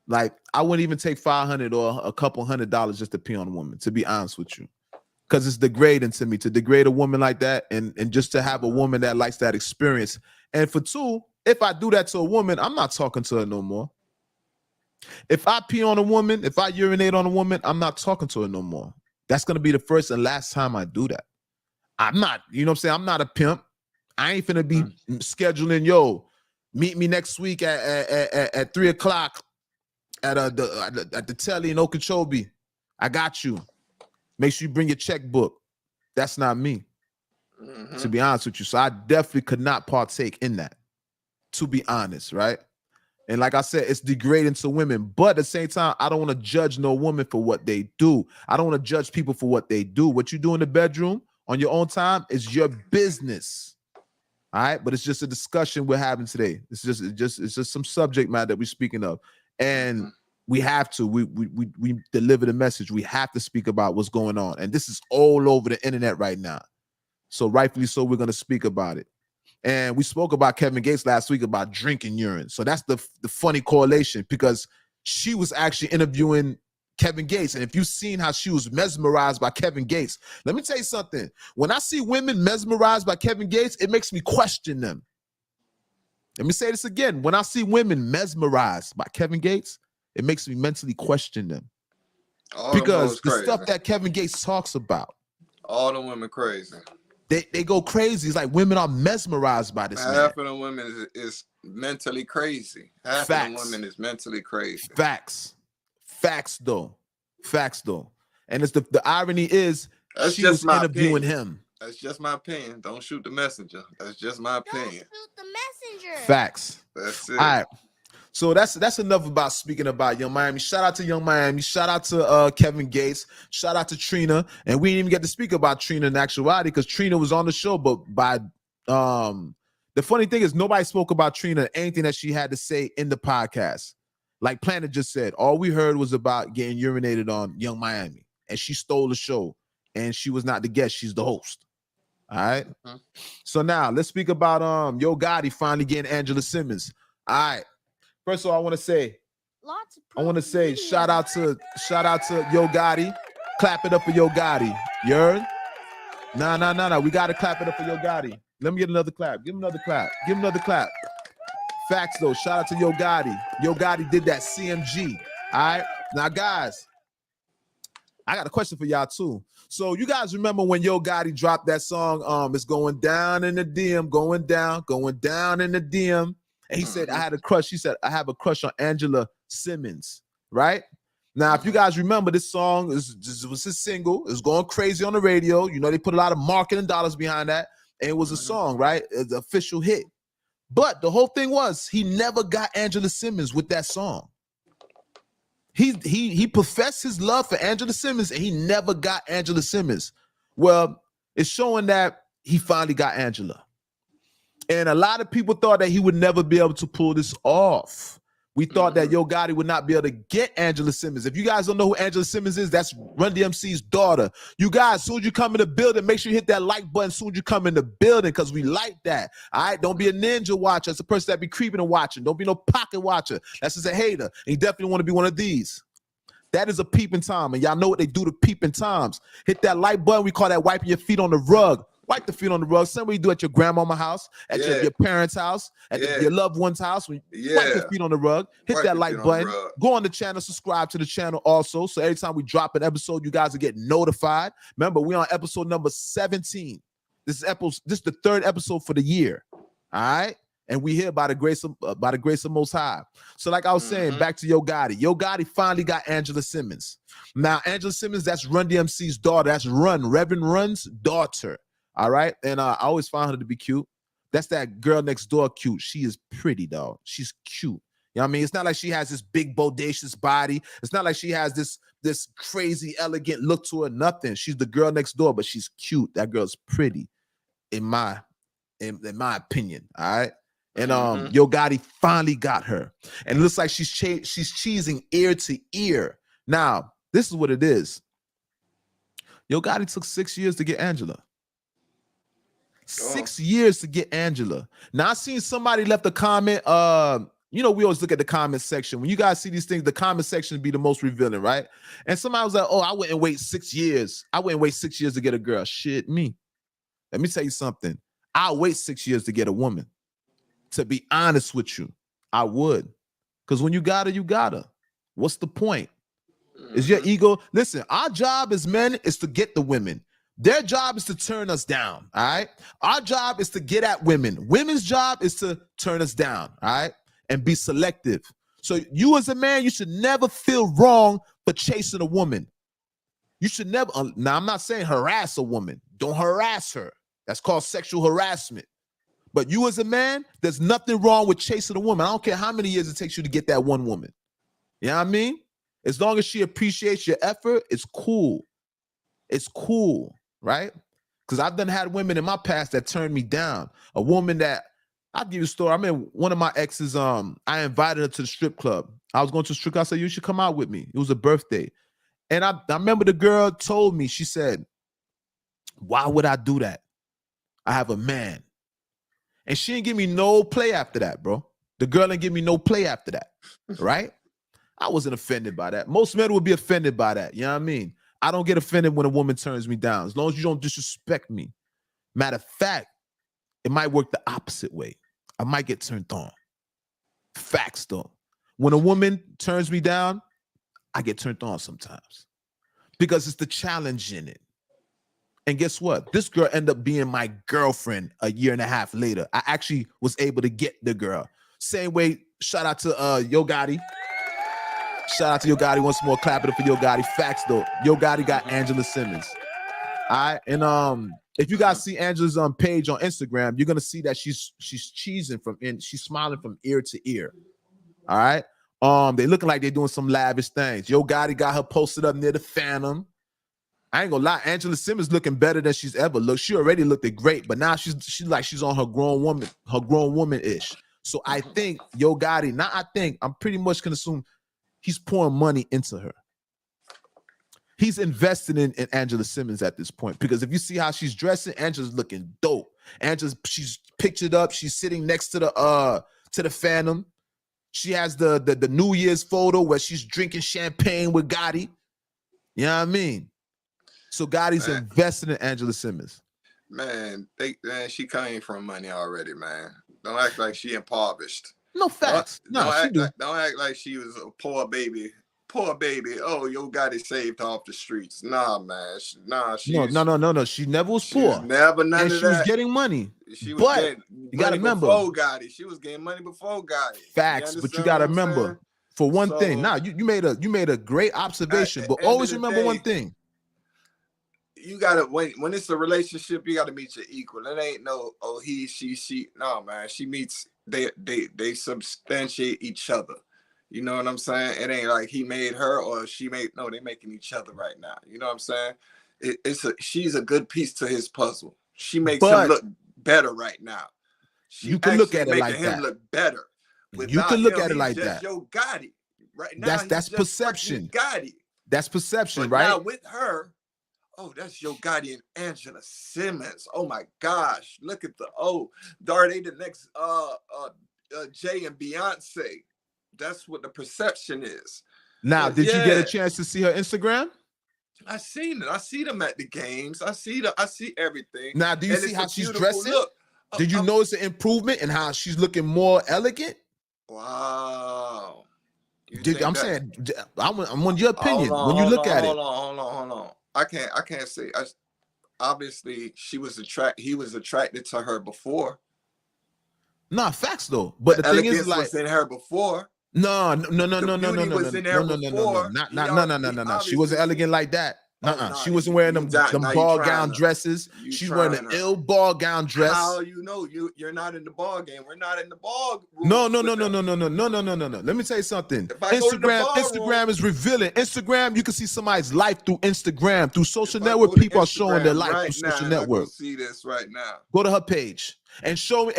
Like, I wouldn't even take $500 or a couple $100 just to pee on a woman, to be honest with you. Because it's degrading to me to degrade a woman like that and just to have a woman that likes that experience. And for two, if I do that to a woman, I'm not talking to her no more. If I pee on a woman, if I urinate on a woman, I'm not talking to her no more. That's going to be the first and last time I do that. I'm not, I'm not a pimp. I ain't finna be scheduling, meet me next week at 3 o'clock at the telly in Okeechobee. I got you. Make sure you bring your checkbook. That's not me, to be honest with you. So I definitely could not partake in that, to be honest, right? And like I said, it's degrading to women. But at the same time, I don't want to judge no woman for what they do. I don't want to judge people for what they do. What you do in the bedroom on your own time is your business. All right. But it's just a discussion we're having today. It's just some subject matter that we're speaking of. And we have to. We deliver the message. We have to speak about what's going on. And this is all over the internet right now. So rightfully so, we're going to speak about it. And we spoke about Kevin Gates last week about drinking urine. So that's the funny correlation because she was actually interviewing Kevin Gates. And if you've seen how she was mesmerized by Kevin Gates, let me tell you something. When I see women mesmerized by Kevin Gates, it makes me question them. Let me say this again. When I see women mesmerized by Kevin Gates, it makes me mentally question them. Because the stuff that Kevin Gates talks about. All the women crazy. They go crazy. It's like women are mesmerized by this man. Half of the women is mentally crazy. Half of the women is mentally crazy. Facts though. And it's the irony is she was interviewing him. That's just my opinion. Don't shoot the messenger. That's just my opinion. Don't shoot the messenger. Facts. That's it. All right. So that's enough about speaking about Young Miami. Shout out to Young Miami. Shout out to Kevin Gates. Shout out to Trina. And we didn't even get to speak about Trina in actuality because Trina was on the show. But the funny thing is nobody spoke about Trina, anything that she had to say in the podcast. Like Planet just said, all we heard was about getting urinated on Young Miami. And she stole the show and she was not the guest, she's the host. All right. Mhm. So now let's speak about Yo Gotti finally getting Angela Simmons. All right. First of all, I want to say shout out to Yo Gotti. Clap it up for Yo Gotti. You heard? No. We gotta clap it up for Yo Gotti. Let me get another clap. Give him another clap. Give him another clap. Facts though. Shout out to Yo Gotti. Yo Gotti did that CMG. All right. Now, guys, I got a question for y'all too. So you guys remember when Yo Gotti dropped that song? It's going down in the DM, going down in the DM. And he said, I had a crush. He said, I have a crush on Angela Simmons, right? Now, if you guys remember, this song was his single. It was going crazy on the radio. You know, they put a lot of marketing dollars behind that. And it was a song, right? It's an official hit. But the whole thing was he never got Angela Simmons with that song. He professed his love for Angela Simmons and he never got Angela Simmons. Well, it's showing that he finally got Angela. And a lot of people thought that he would never be able to pull this off. We thought that Yo Gotti would not be able to get Angela Simmons. If you guys don't know who Angela Simmons is, that's Run DMC's daughter. You guys, as soon as you come in the building, make sure you hit that like button as soon as you come in the building because we like that. All right? Don't be a ninja watcher. That's a person that be creeping and watching. Don't be no pocket watcher. That's just a hater. And you definitely want to be one of these. That is a peeping Tom. And y'all know what they do to peeping Toms. Hit that like button. We call that wiping your feet on the rug. Wipe the feet on the rug. Same way you do at your grandmama's house, at your parents' house, at your loved one's house. Wipe your feet on the rug. Hit that like button. Go on the channel. Subscribe to the channel also. So every time we drop an episode, you guys will get notified. Remember, we're on episode number 17. This is the third episode for the year. All right. And we here by the grace of Most High. So like I was saying, back to Yo Gotti. Yo Gotti finally got Angela Simmons. Now, Angela Simmons, that's Run DMC's daughter. That's Reverend Run's daughter. All right. And I always found her to be cute. That's that girl next door cute. She is pretty, dog. She's cute. You know what I mean? It's not like she has this big, bodacious body. It's not like she has this crazy, elegant look to her. Nothing. She's the girl next door, but she's cute. That girl's pretty, in my opinion. All right. And Yo Gotti finally got her. And it looks like she's cheesing ear to ear. Now, this is what it is. Yo Gotti took 6 years to get Angela. 6 years to get Angela. Now, I seen somebody left a comment. You know, we always look at the comment section. When you guys see these things, the comment section be the most revealing, right? And somebody was like, oh, I wouldn't wait 6 years. I wouldn't wait 6 years to get a girl. Shit, me. Let me tell you something. I'll wait 6 years to get a woman. To be honest with you, I would. Because when you got her, you got her. What's the point? Is your ego? Listen, our job as men is to get the women. Their job is to turn us down, all right? Our job is to get at women. Women's job is to turn us down, all right? And be selective. So you as a man, you should never feel wrong for chasing a woman. You should never, now I'm not saying harass a woman. Don't harass her. That's called sexual harassment. But you as a man, there's nothing wrong with chasing a woman. I don't care how many years it takes you to get that one woman. You know what I mean? As long as she appreciates your effort, it's cool. It's cool, right? Because I've had women in my past that turned me down. A woman that, I'll give you a story. I mean, one of my exes, I invited her to the strip club. I was going to the strip club. I said, you should come out with me. It was a birthday. And I remember the girl told me, she said, why would I do that? I have a man. And she didn't give me no play after that, bro. The girl didn't give me no play after that, right? I wasn't offended by that. Most men would be offended by that. You know what I mean? I don't get offended when a woman turns me down. As long as you don't disrespect me. Matter of fact, it might work the opposite way. I might get turned on. Facts, though. When a woman turns me down, I get turned on sometimes. Because it's the challenge in it. And guess what? This girl ended up being my girlfriend a year and a half later. I actually was able to get the girl. Same way, shout out to Yo Gotti. Shout out to Yo Gotti once more. Clap it up for Yo Gotti. Facts though. Yo Gotti got Angela Simmons. All right. And if you guys see Angela's page on Instagram, you're gonna see that she's cheesing she's smiling from ear to ear. All right. They looking like they're doing some lavish things. Yo Gotti got her posted up near the Phantom. I ain't gonna lie, Angela Simmons looking better than she's ever looked. She already looked great, but now she's on her grown woman-ish. So I think Yo Gotti, I'm pretty much gonna assume he's pouring money into her. He's investing in Angela Simmons at this point, because if you see how she's dressing, Angela's looking dope. She's pictured up. She's sitting next to the Phantom. She has the New Year's photo where she's drinking champagne with Gotti. You know what I mean? So Gotti's investing in Angela Simmons. Man, she came from money already, man. Don't act like she impoverished. No facts. Don't act like she was a poor baby. Poor baby. Oh, yo Gotti saved her off the streets. Nah, man. No. She never was poor. Never none and of she that. was getting money. She was getting you gotta remember before Gotti. She was getting money before Gotti. Facts, but you gotta remember for one thing. Now you made a great observation, but always remember one thing. You gotta when it's a relationship, you gotta meet your equal. It ain't no he, she. No, man. They substantiate each other. You know what I'm saying? It ain't like he made her or she made. No, they making each other right now. You know what I'm saying? She's a good piece to his puzzle. She makes him look better right now. You can look at it like that. Him look better. You can look at it like that. Yo Gotti. Right now, that's perception. Gotti. That's perception, but right? Now with her, that's Yo Gotti and Angela Simmons. Oh my gosh. Look at they the next Jay and Beyonce. That's what the perception is. Now, did you get a chance to see her Instagram? I seen it. I see them at the games. I see everything. Now, do you see how she's dressing? Did you notice an improvement in how she's looking more elegant? Wow. I'm on your opinion when you look at it. Hold on. I can't say. Obviously, he was attracted to her before. Nah, facts though. But the thing is, like, was in her before. No. She wasn't elegant like that. She wasn't wearing them ball gown dresses. She's wearing an ill ball gown dress. How you know you're not in the ball game? We're not in the ball room. No. Let me tell you something. Instagram is revealing. Instagram, you can see somebody's life through Instagram, through social network. People are showing their life through social network. See this right now. Go to her page and show me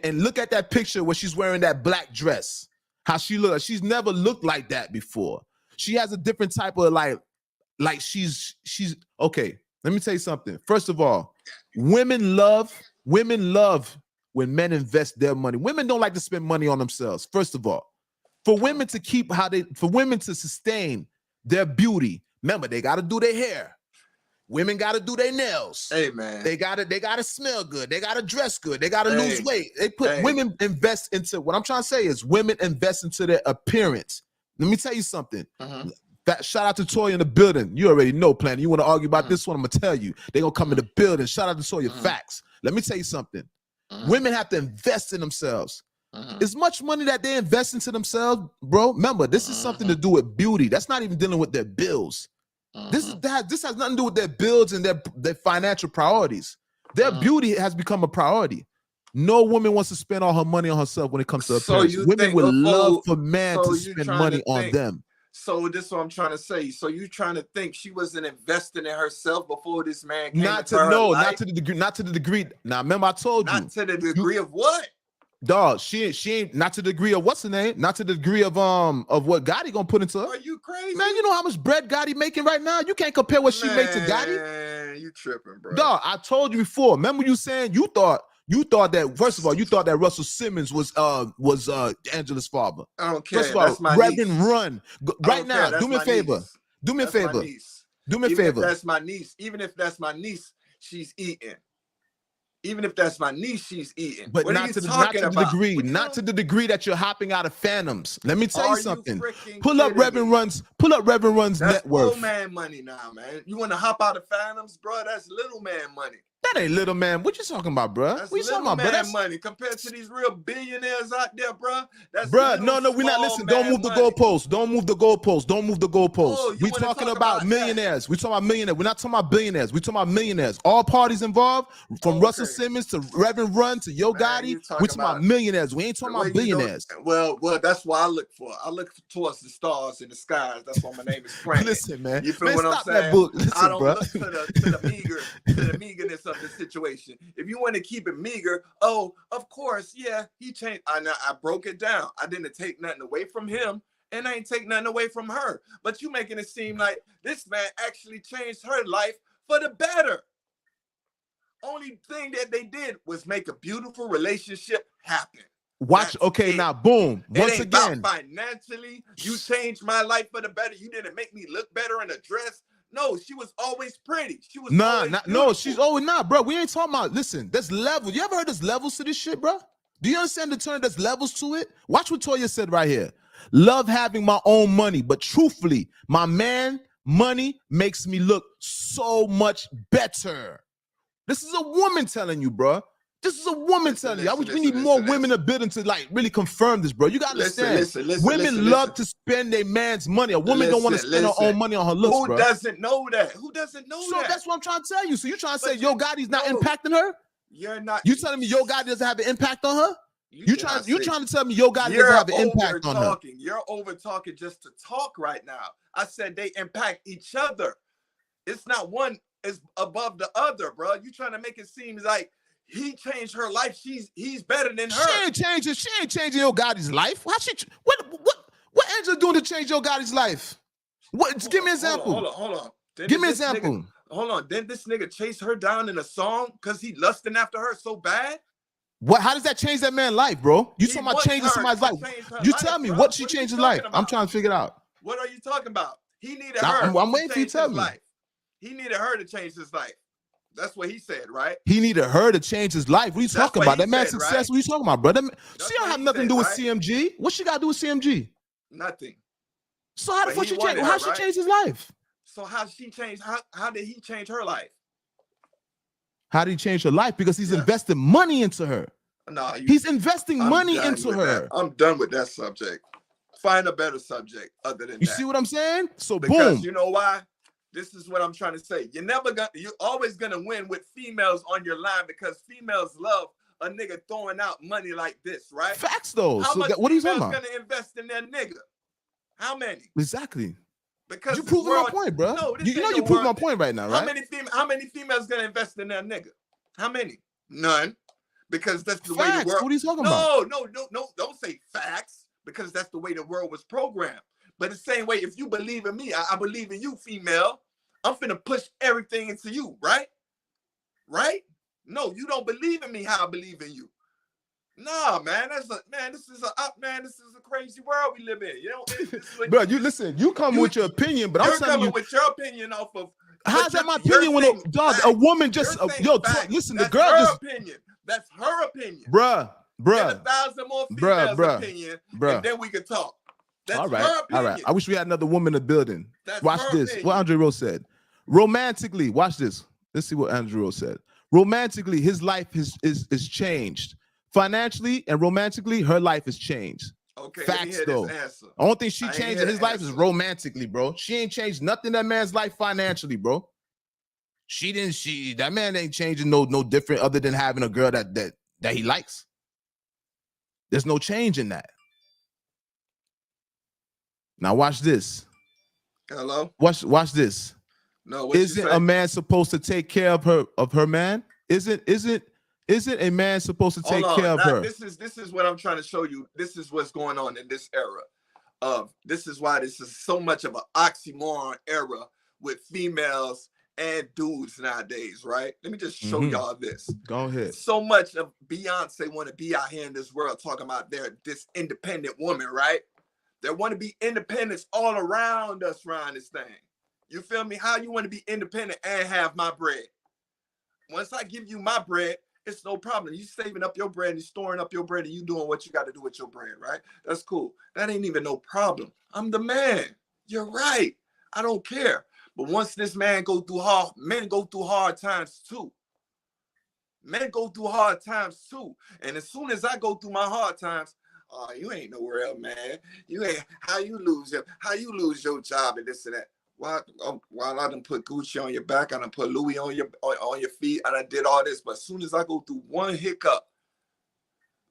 and look at that picture where she's wearing that black dress. How she looks. She's never looked like that before. She has a different type of like she's okay. Let me tell you something. First of all, women love when men invest their money. Women don't like to spend money on themselves. First of all, for women to sustain their beauty, remember they got to do their hair. Women got to do their nails. Hey man, they got to smell good. They got to dress good. They got to lose weight. Women invest into what I'm trying to say is women invest into their appearance. Let me tell you something. That shout out to Toya in the building. You already know, Planet. You want to argue about this one? I'm gonna tell you. They gonna come in the building. Shout out to Toya. Facts. Let me tell you something. Women have to invest in themselves. As much money that they invest into themselves, bro. Remember, this is something to do with beauty. That's not even dealing with their bills. This has nothing to do with their bills and their financial priorities. Their beauty has become a priority. No woman wants to spend all her money on herself when it comes to appearance. Women would love for men to spend money on them. So this is what I'm trying to say. So you trying to think she wasn't investing in herself before this man came not to the degree. Now remember I told you. Not to the degree of what? Dog, she ain't not to the degree of what's the name? Not to the degree of what Gotti gonna put into her. Are you crazy? Man, you know how much bread Gotti making right now? You can't compare what she made to Gotti. Man, you tripping, bro. Dog, I told you before. Remember you saying you thought that, first of all, you thought that Russell Simmons was Angela's father. I don't care. First of all, that's my Reverend niece. Run. Right now, do me a favor. Do me a favor. Do me a favor. That's my niece. Even if that's my niece, she's eating. Even if that's my niece, she's eating. But not to the degree that you're hopping out of Phantoms. Let me tell you something. Pull up Reverend Run's net worth. Little man money now, man. You want to hop out of Phantoms, bro? That's little man money. That ain't little man. What you talking about, bro? That's what you talking about, bro? That's money compared to these real billionaires out there, bro. That's no, we're not listening. Don't move the goalposts. Don't move the goalposts. Don't move the goalposts. We talking about millionaires. We talking about millionaires. We're not talking about billionaires. We talking about millionaires. All parties involved, from Russell Simmons to Reverend Run to Yo Gotti. We talking about millionaires. We ain't talking about billionaires. Well, that's what I look for. I look towards the stars in the skies. That's why my name is Frank. Listen, man. You feel what I'm saying? I don't look to the meagerness of the situation. If you want to keep it meager, of course, yeah, he changed. I broke it down. I didn't take nothing away from him, and I ain't take nothing away from her. But you making it seem like this man actually changed her life for the better. Only thing that they did was make a beautiful relationship happen. Watch. That's Okay, it. now boom. It Once ain't again, about financially. You changed my life for the better. You didn't make me look better in a dress. No, she was always pretty. She was always beautiful. no, she's always not, bro. We ain't talking about. Listen, there's levels. You ever heard there's levels to this shit, bro? Do you understand the term? There's levels to it. Watch what Toya said right here. Love having my own money, but truthfully, my man money makes me look so much better. This is a woman telling you, bro. This is a woman telling you. I wish we need more women in the building to like really confirm this, bro. You gotta understand. Women love to spend their man's money. A woman don't want to spend her own money on her looks, bro. Who doesn't know that? Who doesn't know that? So that's what I'm trying to tell you. So you're trying to say Yo Gotti's not impacting her? You're not. You telling me Yo Gotti doesn't have an impact on her? You're trying to tell me Yo Gotti doesn't have an impact on her? You're over talking just to talk right now. I said they impact each other. It's not one is above the other, bro. You trying to make it seem like he changed her life. He's better than her. She ain't changing Yo Gotti's life. What Angela doing to change Yo Gotti's life? What? Give me an example. Hold on. Give me an example. Hold on. Didn't this nigga chase her down in a song because he lusting after her so bad? What? How does that change that man's life, bro? You talking about changing somebody's life? You tell me what she changed his life. I'm trying to figure it out. What are you talking about? He needed her. I'm waiting for you to tell me. He needed her to change his life. That's what he said, right? He needed her to change his life. What are you talking about? That man's success. What are you talking about, brother? She don't have nothing to do with CMG. What she got to do with CMG? Nothing. So how the fuck she change? How she changed his life? So how she changed? How did he change her life? How did he change her life? Because he's investing money into her. No, he's investing money into her. I'm done with that subject. Find a better subject other than that. You see what I'm saying? So because boom. You know why? This is what I'm trying to say. You're always gonna win with females on your line because females love a nigga throwing out money like this, right? Facts though. How much what are you talking about? Gonna invest in that nigga? How many? Exactly. Because you proving my point, bro. No, you know you proving my point right now, right? How many females gonna invest in that nigga? How many? None. Because that's the way the world. What are you talking about? No, don't say facts because that's the way the world was programmed. But the same way, if you believe in me, I believe in you, female. I'm finna push everything into you, right? Right? No, you don't believe in me how I believe in you. Nah, man, this is a crazy world we live in. You know, bro, you listen, you come with your opinion, but I'm telling you, with your opinion off of. How's that my opinion when a woman just listen, the girl just opinion. That's her opinion, bruh. Get 1,000 more females' opinion, and then we can talk. That's all right. her opinion. All right. I wish we had another woman in the building. Watch this. Opinion. What Andre Rose said. Romantically, watch this. Let's see what Andre Rose said. Romantically, his life is changed. Financially and romantically, her life has changed. Okay. Facts though. The only thing she changed in his life is romantically, bro. She ain't changed nothing in that man's life financially, bro. That man ain't changing no different other than having a girl that he likes. There's no change in that. Now watch this. Hello? Watch this. No, isn't a man supposed to take care of her man? Isn't a man supposed to take care of her? This is what I'm trying to show you. This is what's going on in this era. This is why this is so much of an oxymoron era with females and dudes nowadays, right? Let me just show y'all this. Go ahead. So much of Beyonce want to be out here in this world talking about this independent woman, right? There want to be independence all around us around this thing. You feel me? How you want to be independent and have my bread? Once I give you my bread, it's no problem. You saving up your bread and storing up your bread and you doing what you got to do with your bread, right? That's cool. That ain't even no problem. I'm the man. You're right. I don't care. But once this man men go through hard times too. Men go through hard times too. And as soon as I go through my hard times, oh, you ain't nowhere else, man. You ain't how you lose your job and this and that. While I done put Gucci on your back, I done put Louis on your feet, and I did all this. But as soon as I go through one hiccup,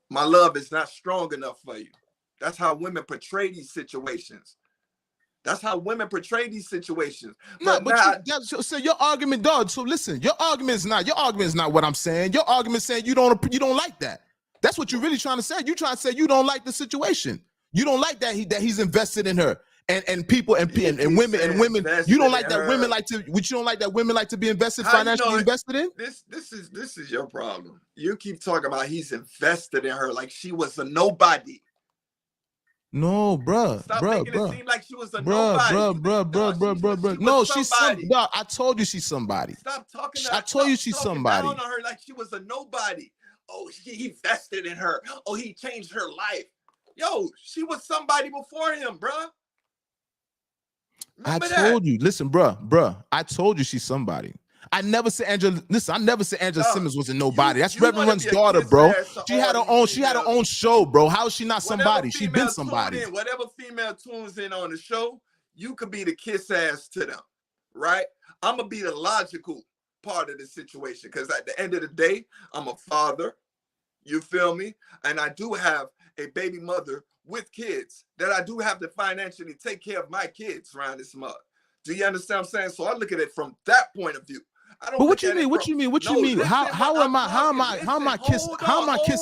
my love is not strong enough for you. That's how women portray these situations. That's how women portray these situations. So your argument, dog. So listen, your argument is not what I'm saying. Your argument is saying you don't like that. That's what you're really trying to say. You're trying to say you don't like the situation. You don't like that he's invested in her. And people and women. You don't like that women like to. Which you don't like that women like to be invested, financially invested in. This is your problem. You keep talking about he's invested in her like she was a nobody. No, bruh. Stop making it seem like she was a nobody. Bruh. No, she's somebody. No, I told you she's somebody. Stop talking. I told you she's somebody. Down on her like she was a nobody. Oh, he invested in her. Oh, he changed her life. Yo, she was somebody before him, bruh. I told you. Listen, bruh. I told you she's somebody. I never said Angela. Listen, I never said Angela Simmons was a nobody. That's Reverend Run's daughter, bro. She had her own. She had her own show, bro. How is she not somebody? She's been somebody. Whatever female tunes in on the show, you could be the kiss ass to them, right? I'm gonna be the logical part of the situation because at the end of the day, I'm a father. You feel me? And I do have a baby mother with kids that I do have to financially take care of my kids around this month. Do you understand what I'm saying? So I look at it from that point of view. I don't. But what you mean? What you mean? How am I kiss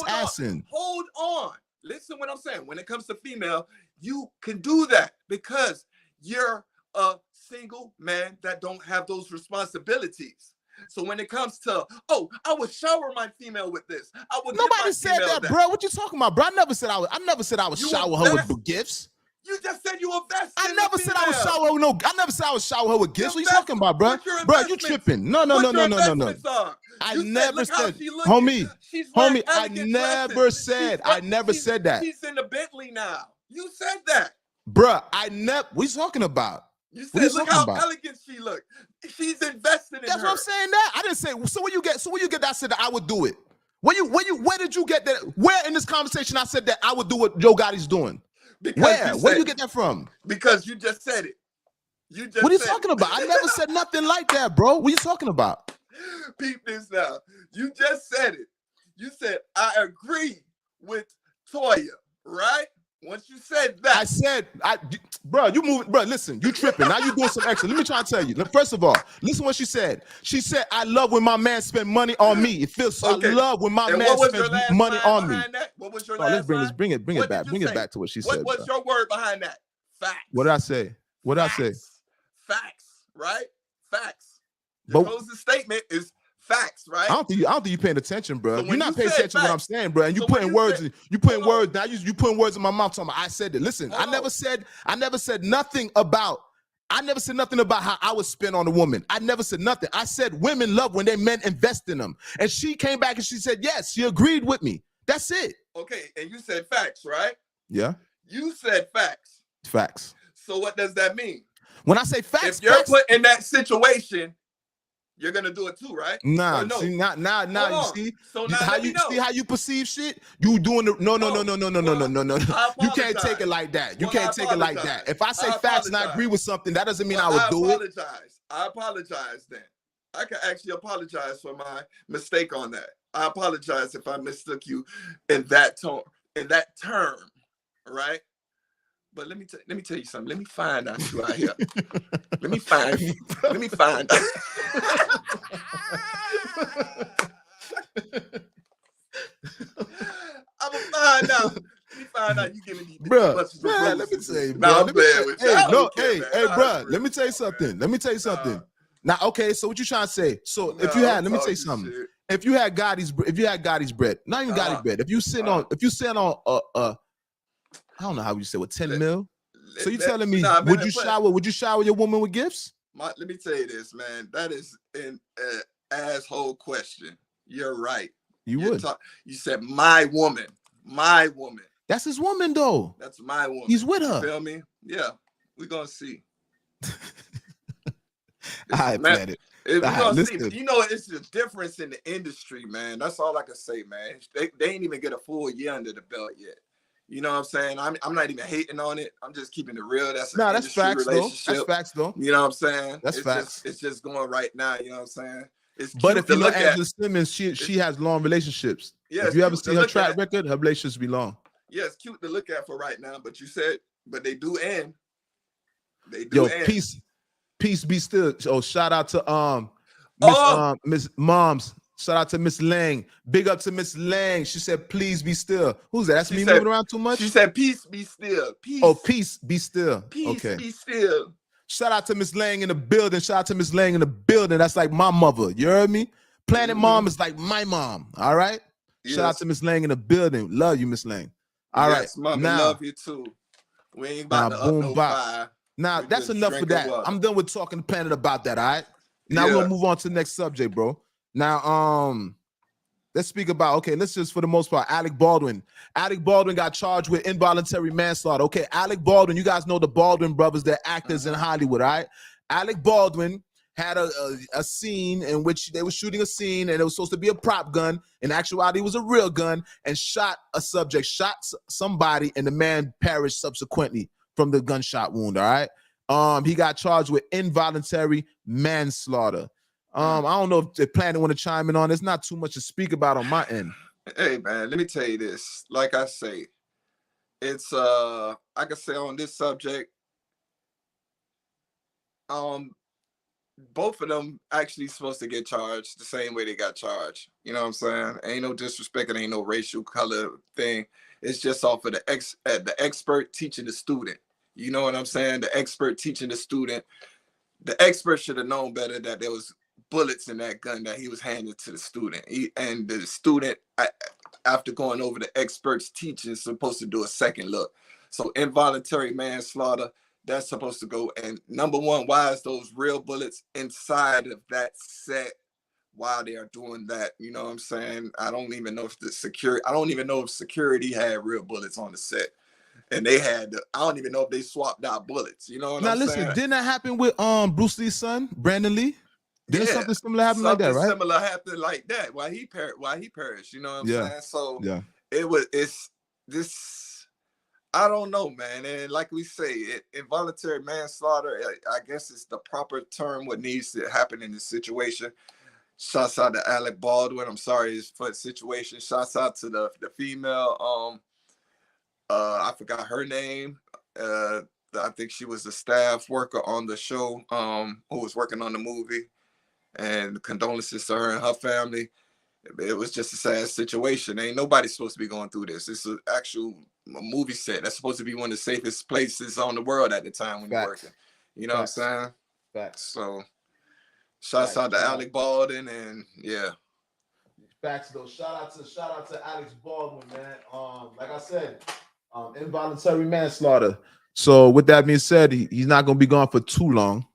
assing? Hold on. Listen what I'm saying. When it comes to female, you can do that because you're a single man that don't have those responsibilities. So when it comes to, oh, I would shower my female with this. Nobody said that, bro. What you talking about, bro? I never said I would shower her with gifts. You just said you invest. I never said I would shower her with no. I never said I would shower her with gifts. What you talking about, bro? Bro, you tripping? No. I never said, homie. I never said that. She's in the Bentley now. You said that, bro. I never. What you talking about? You said, look how elegant she looked. She's invested in her. That's what I'm saying. That I didn't say. So where you get that I said that I would do it? Where did you get that? Where in this conversation I said that I would do what Joe Gotti's doing? Where do you get that from? Because you just said it. What are you talking about? I never said nothing like that, bro. What are you talking about? Peep this now. You just said it. You said, I agree with Toya, right? Once you said that. I said, bro, you moving, bro, listen, you tripping. Now you doing some extra. Let me try to tell you. First of all, listen what she said. She said, I love when my man spend money on me. It feels so. Okay. I love when my man spends money on me. What was your last let's bring it back. Bring it back to what she said. What's your word behind that? Facts. What did I say? What did I say? Facts, right? Facts. The closing statement is facts, right? I don't think you're paying attention, bro. So you're not paying attention to what I'm saying, bro. And you putting words now. You putting words in my mouth. Talking about I said it. Listen, I never said nothing about how I would spend on a woman. I never said nothing. I said women love when their men invest in them. And she came back and she said, yes, she agreed with me. That's it. Okay, and you said facts, right? Yeah. You said facts. Facts. So what does that mean? When I say facts, if you're put in that situation, you're gonna do it too, right? Nah, no? See, now you see. So now see how you perceive shit. You doing the no. You can't take it like that. You can't take it like that. If I say facts and I agree with something, that doesn't mean I would do it. I apologize. Then I can actually apologize for my mistake on that. I apologize if I mistook you in that term, right? But let me tell you something. Let me find out you out here. Let me find out. I'm gonna find out. Let me find out you giving me bro. Man, let me tell you, bro. Let me tell you something. Now, okay, so what you trying to say? So if you had, let me tell you something. Shit. If you had Gotti's bread, not even Gotti's bread. If you sit on I don't know how you say what 10 mil. So you telling me would you shower your woman with gifts? Let me tell you this, man. That is an asshole question. You're right. You said my woman. That's his woman though. That's my woman. He's with her. You feel me? Yeah. We're gonna see. I plan it. We're gonna see. You know, it's the difference in the industry, man. That's all I can say, man. They ain't even get a full year under the belt yet. You know what I'm saying? I'm not even hating on it. I'm just keeping it real. That's facts though. That's facts though. You know what I'm saying? That's facts. It's just going right now. You know what I'm saying? But if you look at Angela Simmons, she has long relationships. Yeah, if you ever see her track record, her relationships be long. Yeah, it's cute to look at for right now. But you said, but they do end. They do end. Peace be still. Oh, shout out to Miss Moms. Shout out to Miss Lang. Big up to Miss Lang. She said, please be still. Who's that? That's She me said, moving around too much? She said, peace be still. Peace. Oh, peace be still. Peace Okay. be still. Shout out to Miss Lang in the building. Shout out to Miss Lang in the building. That's like my mother. You heard me? Planet Mom is like my mom. All right. Yes. Shout out to Miss Lang in the building. Love you, Miss Lang. All right. Mommy, now, love you too. We ain't about to up no fire. Now, that's enough for that. I'm done with talking to Planet about that, all right? Now we're gonna move on to the next subject, bro. Now, let's speak about, okay, let's just, for the most part, Alec Baldwin. Alec Baldwin got charged with involuntary manslaughter. Okay, Alec Baldwin, you guys know the Baldwin brothers, they're actors in Hollywood, all right? Alec Baldwin had a scene in which they were shooting a scene and it was supposed to be a prop gun. In actuality, it was a real gun, and shot a subject, shot somebody, and the man perished subsequently from the gunshot wound, all right? He got charged with involuntary manslaughter. I don't know if the Planet want to chime in on. There's not too much to speak about on my end. Hey man, let me tell you this. Like I say, it's I can say on this subject, both of them actually supposed to get charged the same way they got charged. You know what I'm saying? Ain't no disrespect, and ain't no racial color thing. It's just off of the expert teaching the student. You know what I'm saying? The expert teaching the student. The expert should have known better that there was bullets in that gun that he was handing to the student. And the student, after going over the expert's teaching, is supposed to do a second look. So involuntary manslaughter, that's supposed to go. And number one, why is those real bullets inside of that set while they are doing that? You know what I'm saying? I don't even know if security had real bullets on the set. And they had, I don't even know if they swapped out bullets. You know what I'm saying? Now listen, didn't that happen with Bruce Lee's son, Brandon Lee? Didn't something similar happen like that, right? Something similar happened like that. Why he perished, you know what I'm saying? So I don't know, man. And like we say, involuntary manslaughter, I guess it's the proper term what needs to happen in this situation. Shouts out to Alec Baldwin. I'm sorry for the situation. Shouts out to the female, I forgot her name. I think she was a staff worker on the show, who was working on the movie. And condolences to her and her family. It was just a sad situation. Ain't nobody supposed to be going through this. It's an actual movie set. That's supposed to be one of the safest places on the world at the time when you're working. You know what I'm saying? Facts. So, shouts out to Alec Baldwin, and yeah. Facts though. Shout out to Alec Baldwin, man. Like I said, involuntary manslaughter. So with that being said, he's not gonna be gone for too long.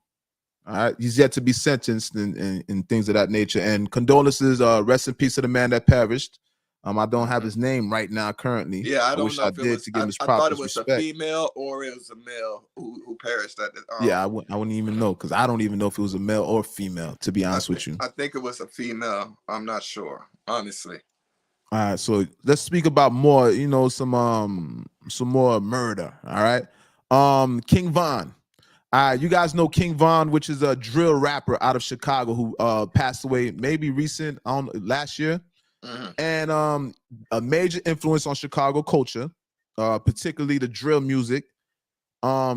All right, he's yet to be sentenced and things of that nature. And condolences, rest in peace to the man that perished. I don't have his name right now currently. Yeah, I don't know if it was. I thought it was a female or it was a male who perished at the. Yeah, I wouldn't even know, because I don't even know if it was a male or female. To be honest with you, I think it was a female. I'm not sure, honestly. All right, so let's speak about more. You know, some more murder. All right, King Von. You guys know King Von, which is a drill rapper out of Chicago who passed away maybe last year. And a major influence on Chicago culture, particularly the drill music.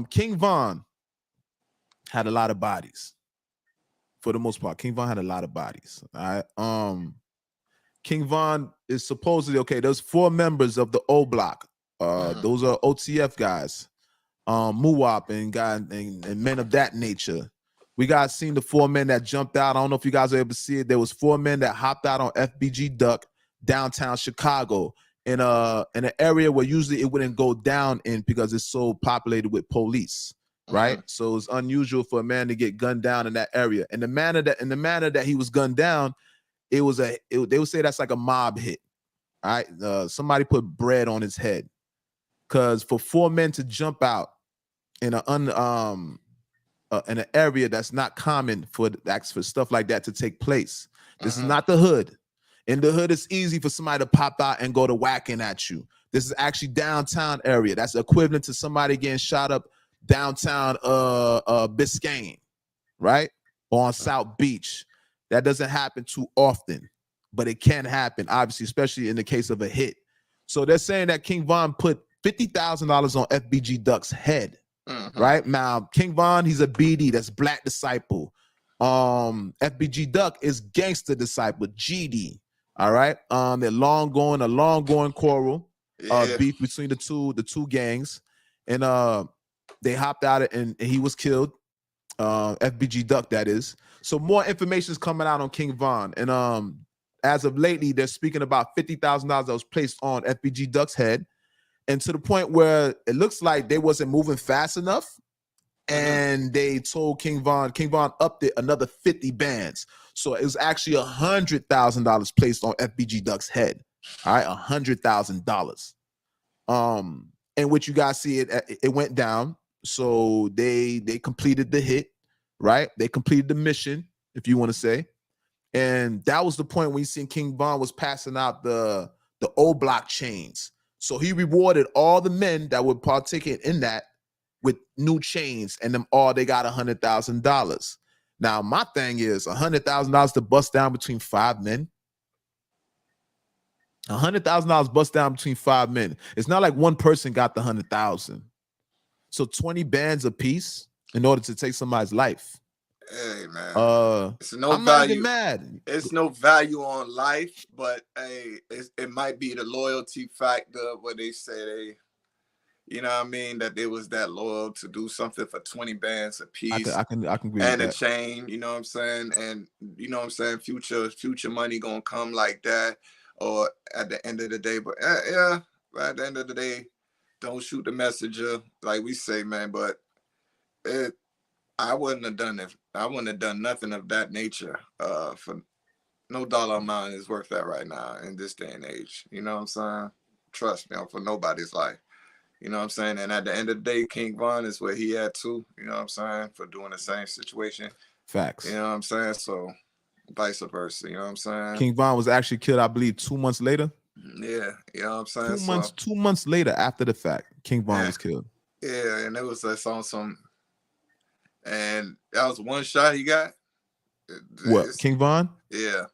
King Von had a lot of bodies. For the most part, King Von had a lot of bodies. All right. King Von is supposedly, okay, there's 4 members of the O Block. Those are OTF guys. Muwap and men of that nature. We guys seen the 4 men that jumped out. I don't know if you guys were able to see it. There was 4 men that hopped out on FBG Duck downtown Chicago in an area where usually it wouldn't go down in because it's so populated with police, right? So it's unusual for a man to get gunned down in that area. And the manner that he was gunned down, they would say that's like a mob hit. All right, somebody put bread on his head, because for 4 men to jump out in an area that's not common for stuff like that to take place. This is not the hood. In the hood, it's easy for somebody to pop out and go to whacking at you. This is actually downtown area. That's equivalent to somebody getting shot up downtown Biscayne, right? Or on South Beach. That doesn't happen too often, but it can happen, obviously, especially in the case of a hit. So they're saying that King Von put $50,000 on FBG Duck's head. Right now, King Von, he's a BD, that's Black Disciple. FBG Duck is Gangster Disciple, GD. All right. They're a long going quarrel, Yeah. beef between the two gangs. And they hopped out and he was killed. FBG Duck, that is. So more information is coming out on King Von. And as of lately, they're speaking about $50,000 that was placed on FBG Duck's head. And to the point where it looks like they wasn't moving fast enough. And they told King Von upped it another 50 bands. So it was actually $100,000 placed on FBG Duck's head. All right, $100,000. And what you guys see, it went down. So they completed the hit, right? They completed the mission, if you want to say. And that was the point when you seen King Von was passing out the O block chains. So he rewarded all the men that were partaking in that with new chains, and them all they got $100,000. Now my thing is $100,000 to bust down between 5 men. $100,000 bust down between 5 men. It's not like one person got the 100,000. So 20 bands a piece in order to take somebody's life. Hey man, it's no I'm value. not even mad. It's no value on life, but hey, it might be the loyalty factor where they say they, you know what I mean, that they was that loyal to do something for 20 bands a piece. I can agree and with a that. chain, you know what I'm saying? And you know what I'm saying, future money gonna come like that, or at the end of the day. But yeah, at the end of the day, don't shoot the messenger, like we say, man. But I wouldn't have done it. I wouldn't have done nothing of that nature. For no dollar amount is worth that right now in this day and age. You know what I'm saying? Trust me, for nobody's life. You know what I'm saying? And at the end of the day, King Von is where he at too. You know what I'm saying? For doing the same situation. Facts. You know what I'm saying? So vice versa. You know what I'm saying? King Von was actually killed, I believe, 2 months later. Yeah, you know what I'm saying? 2 months, 2 months later after the fact, King Von was killed. Yeah, and it was just on some, and that was one shot he got. What, King Von? Yeah.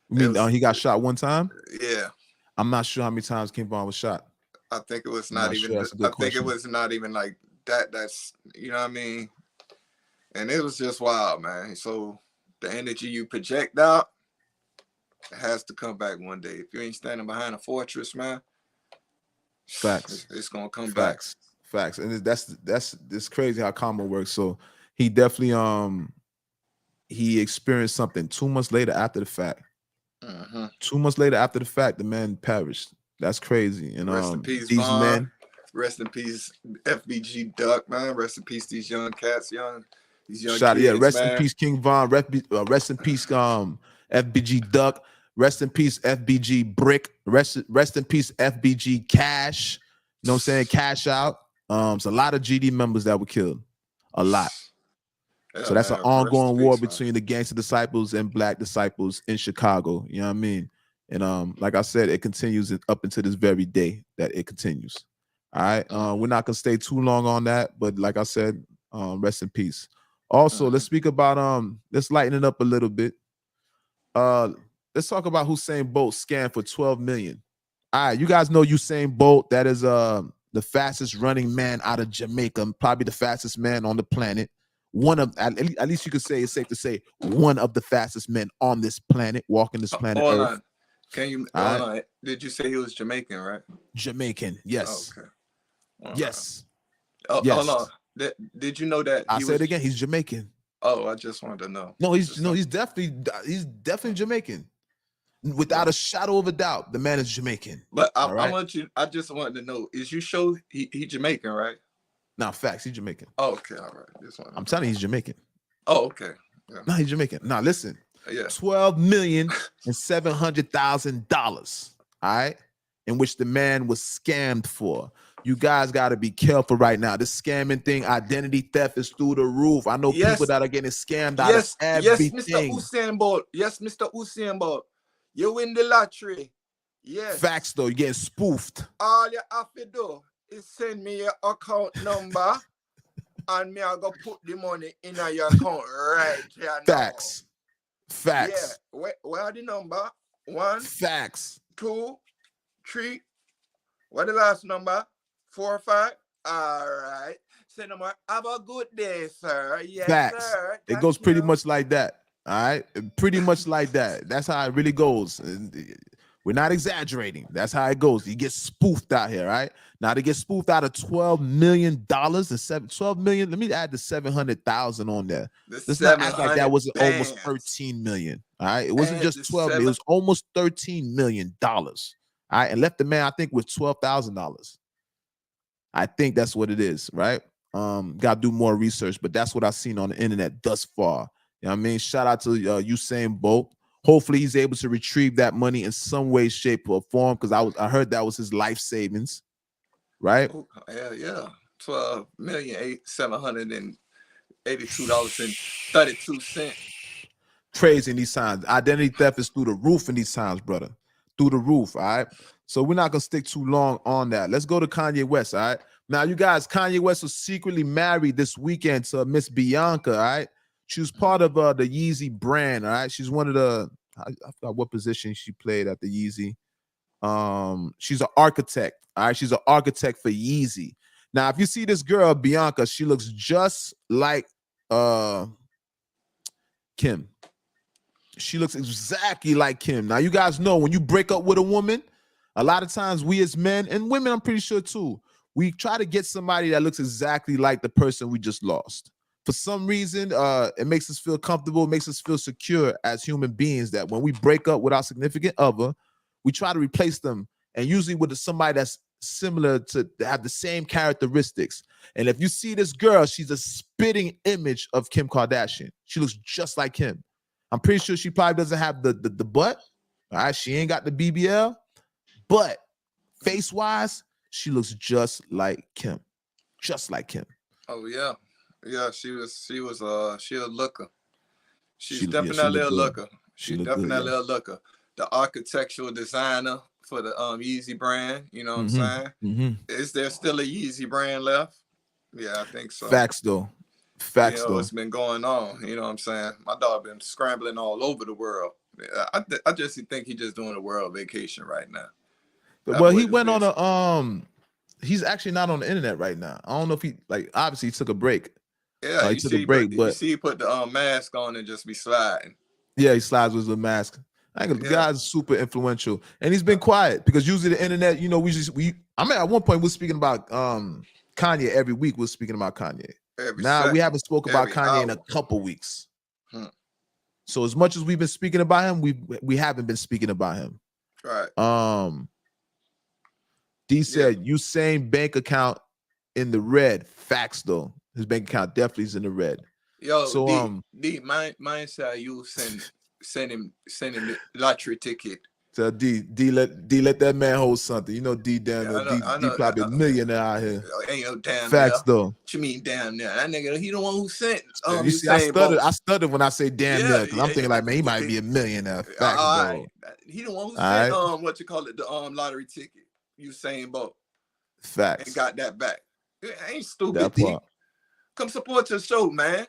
You mean he got shot one time? Yeah. I'm not sure how many times King Von was shot. I think it was not even. Sure. I think it was not even like that. That's, you know what I mean. And it was just wild, man. So the energy you project out has to come back one day. If you ain't standing behind a fortress, man, facts, it's gonna come back. Facts, and that's crazy how karma works. So he definitely he experienced something 2 months later after the fact. 2 months later after the fact, the man perished. That's crazy. And rest in peace, these Vaughn. men. Rest in peace, FBG Duck, man. Rest in peace, these young cats, these young kids. Yeah, rest man. in peace, King Von. Rest in peace, FBG Duck. Rest in peace, FBG Brick. Rest in peace, FBG Cash. You know what I'm saying? Cash Out. It's a lot of GD members that were killed. A lot. Yeah, so that's an ongoing war between the Gangster Disciples and Black Disciples in Chicago. You know what I mean? And like I said, it continues up until this very day that it continues. All right. We're not gonna stay too long on that, but like I said, rest in peace. Also, let's speak about let's lighten it up a little bit. Let's talk about Usain Bolt scammed for 12 million. All right, you guys know Usain Bolt. That is the fastest running man out of Jamaica, probably the fastest man on the planet. One of, at least you could say, it's safe to say, one of the fastest men on this planet, walking this planet Earth. On. Can you hold on? Did you say he was Jamaican, right? Jamaican, yes. Okay. Yes. Oh, yes. Hold on. Did you know that I said it again, he's Jamaican. Oh, I just wanted to know. No, he's definitely Jamaican. Without a shadow of a doubt, the man is Jamaican. But I just wanted to know, is you sure he Jamaican, right? Nah, facts, he's Jamaican. Oh, okay, all right. I'm telling you, he's Jamaican. Oh, okay. Yeah. No, he's Jamaican. Now listen. Yeah. $12,700,000. All right, in which the man was scammed for. You guys got to be careful right now. This scamming thing, identity theft is through the roof. I know people that are getting scammed out of everything. Yes, Mr. Usain Bolt. Yes, Mr. Usain Bolt. You win the lottery. Yes. Facts though, you're getting spoofed. All you have to do is send me your account number and me I go put the money in your account right here now. Facts. Facts. Yeah. Where are the number? 1. Facts. 2, 3. What the last number? 4 or 5. All right. Say no more. Have a good day, sir. Yes, Facts. sir. It Thank goes pretty you. much like that. All right. Pretty much like that. That's how it really goes. We're not exaggerating. That's how it goes. You get spoofed out here, right? Now to get spoofed out of $12 million and 12 million. Let me add the 700,000 on there. The Let's not act like that 700 wasn't almost bands. 13 million. All right. It wasn't And just the 12 million, it was almost $13 million. All right. And left the man, I think, with $12,000. I think that's what it is, right? Gotta do more research, but that's what I've seen on the internet thus far. You know what I mean? Shout out to Usain Bolt. Hopefully he's able to retrieve that money in some way, shape, or form, because I heard that was his life savings, right? Oh, yeah. $12,782.32. Crazy in these times. Identity theft is through the roof in these times, brother. Through the roof, all right? So we're not gonna stick too long on that. Let's go to Kanye West, all right? Now, you guys, Kanye West was secretly married this weekend to Miss Bianca, all right? She was part of the Yeezy brand, all right? She's one of the, I forgot what position she played at the Yeezy. She's an architect, all right? She's an architect for Yeezy. Now, if you see this girl, Bianca, she looks just like Kim. She looks exactly like Kim. Now, you guys know when you break up with a woman, a lot of times we as men, and women, I'm pretty sure too, we try to get somebody that looks exactly like the person we just lost. For some reason, it makes us feel comfortable, makes us feel secure as human beings, that when we break up with our significant other, we try to replace them, and usually with somebody that's similar to have the same characteristics. And if you see this girl, she's a spitting image of Kim Kardashian. She looks just like Kim. I'm pretty sure she probably doesn't have the butt. All right, she ain't got the BBL, but face-wise, she looks just like Kim. Just like Kim. Oh yeah. Yeah, she a looker. She's She definitely look a good. looker. She She's look good, definitely yeah. a looker. The architectural designer for the Yeezy brand, you know what I'm saying? Is there still a Yeezy brand left? Yeah, I think so. Facts though. Facts though. What's been going on, you know what I'm saying? My dog been scrambling all over the world. I just think he's just doing a world vacation right now. Well, he went on a he's actually not on the internet right now. I don't know if he, like, obviously he took a break. Yeah, he took a break, but you see he put the mask on and just be sliding. Yeah, he slides with a mask. The guy's super influential, and he's been quiet because usually the internet, you know, I mean, at one point we were speaking about Kanye every week. We're speaking about Kanye. We haven't spoken about Kanye in a couple weeks. So as much as we've been speaking about him, we haven't been speaking about him. Right. D said Usain bank account in the red. Facts though, his bank account definitely is in the red. Yo, so D, mine say you send him the lottery ticket. So D let that man hold something. You know, D down there. D probably a millionaire out here. Ain't no damn Facts there. though. What you mean damn there? That nigga, he the one who sent. You see, I stuttered when I say damn near, because I'm thinking like, man, he might be a millionaire. Facts though. He the one who sent what you call it, the lottery ticket. Usain Bolt. Facts. And got that back. It ain't stupid, D. Come support your show, man.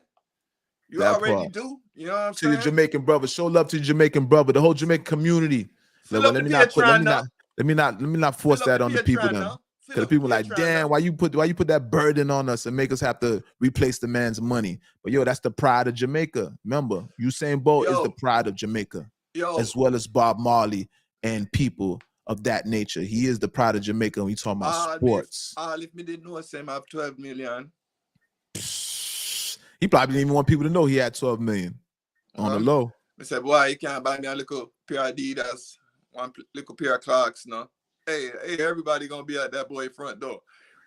You already do. You know what I'm saying? To your Jamaican brother. Show love to your Jamaican brother, the whole Jamaican community. Let me not force that on the people then. Because the people like, damn, why you put that burden on us and make us have to replace the man's money? But yo, that's the pride of Jamaica. Remember, Usain Bolt is the pride of Jamaica, as well as Bob Marley and people of that nature. He is the pride of Jamaica when we talking about sports. If me didn't know, I say I have 12 million. He probably didn't even want people to know he had 12 million on the low. I said, boy, you can't buy me a little pair of Adidas, one little pair of Clarks, no. Hey, everybody gonna be at that boy front door.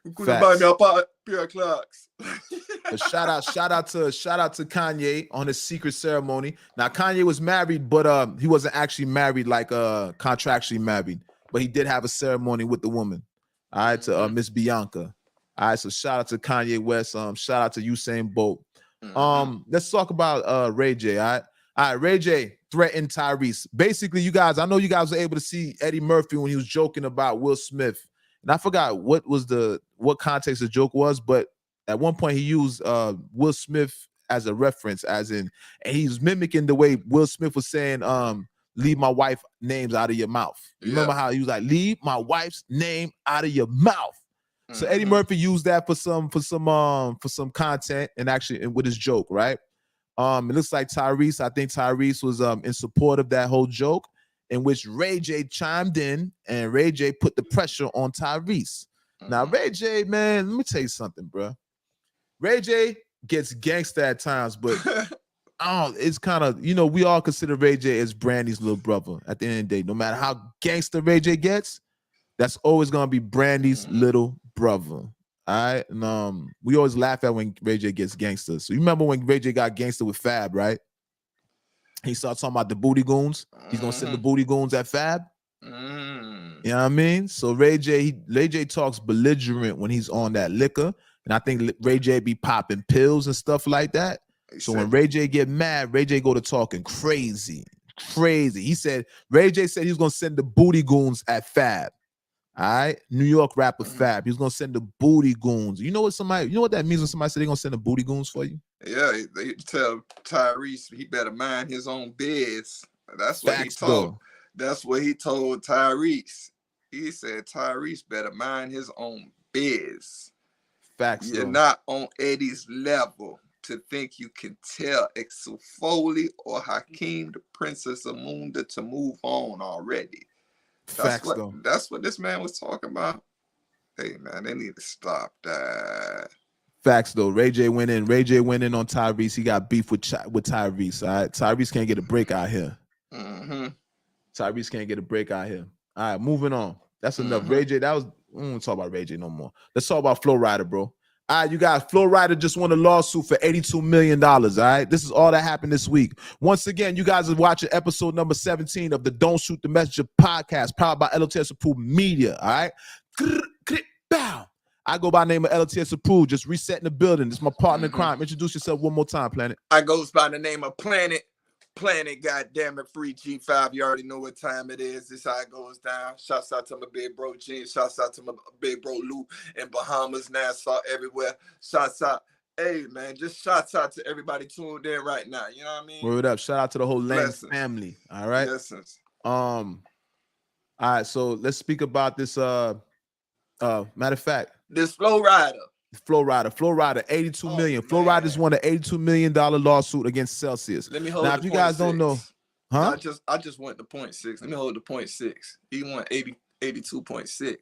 You couldn't buy me a pair of Clarks. shout out to Kanye on his secret ceremony. Now Kanye was married, but he wasn't actually married like contractually married, but he did have a ceremony with the woman. All right, to Miss Bianca. All right, so shout out to Kanye West. Shout out to Usain Bolt. Let's talk about Ray J. All right, Ray J threatened Tyrese. Basically, you guys, I know you guys were able to see Eddie Murphy when he was joking about Will Smith, and I forgot what context the joke was, but at one point he used Will Smith as a reference, and he's mimicking the way Will Smith was saying, "Leave my wife's names out of your mouth." You remember how he was like, "Leave my wife's name out of your mouth." So Eddie Murphy used that for some content and actually with his joke, right? It looks like Tyrese. I think Tyrese was in support of that whole joke, in which Ray J chimed in, and Ray J put the pressure on Tyrese. Now, Ray J, man, let me tell you something, bro. Ray J gets gangsta at times, but it's kind of, we all consider Ray J as Brandy's little brother at the end of the day. No matter how gangsta Ray J gets, that's always gonna be Brandy's little brother. All right. And we always laugh at when Ray J gets gangster. So you remember when Ray J got gangster with Fab, right? He started talking about the booty goons. He's gonna send the booty goons at Fab. You know what I mean? So Ray J talks belligerent when he's on that liquor. And I think Ray J be popping pills and stuff like that. So when Ray J get mad, Ray J go to talking crazy. He said, Ray J said he was gonna send the booty goons at Fab. All right, New York rapper Fab. He's gonna send the booty goons. You know what that means when somebody said they're gonna send the booty goons for you? Yeah, they tell Tyrese he better mind his own biz. That's what Facts, he told. Though. That's what he told Tyrese. He said Tyrese better mind his own biz. Facts. You're though. not on Eddie's level to think you can tell Exufoli or Hakeem the Princess Amunda to move on already. That's what this man was talking about. Hey man, they need to stop that. Facts though. Ray J went in on Tyrese. He got beef with Tyrese. All right, Tyrese can't get a break out here. Tyrese can't get a break out here. All right, moving on. That's enough. Ray J. We don't talk about Ray J no more. Let's talk about Flo-Rida, bro. All right, you guys, Flo-Rida just won a lawsuit for $82 million, all right? This is all that happened this week. Once again, you guys are watching episode number 17 of the Don't Shoot the Messenger podcast, powered by L.O.T.S approved media, all right? I go by the name of L.O.T.S approved, just resetting the building. This is my partner in crime. Introduce yourself one more time, Planet. I goes by the name of Planet, goddamn it, free G5. You already know what time it is. This how it goes down. Shouts out to my big bro Gene. Shouts out to my big bro Lou in Bahamas, Nassau, everywhere. Shouts out. Hey, man, just shouts out to everybody tuned in right now. You know what I mean? Word up. Shout out to the whole Lang family. All right? Blessings. All right, so let's speak about this. Matter of fact, this Flo-Rida, $82 million. Flo-Rida's won an $82 million lawsuit against Celsius. Let me hold now, if you guys don't know, I just went to 0.6. Let me hold the 0.6. He won 82.6.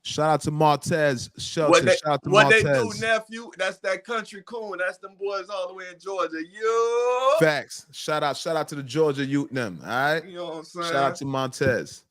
Shout out to Martez Shelton. What they do, nephew? That's that country coon. That's them boys all the way in Georgia. Yo. Facts. Shout out to the Georgia youth them. All right. You know what I'm saying? Shout out to Martez,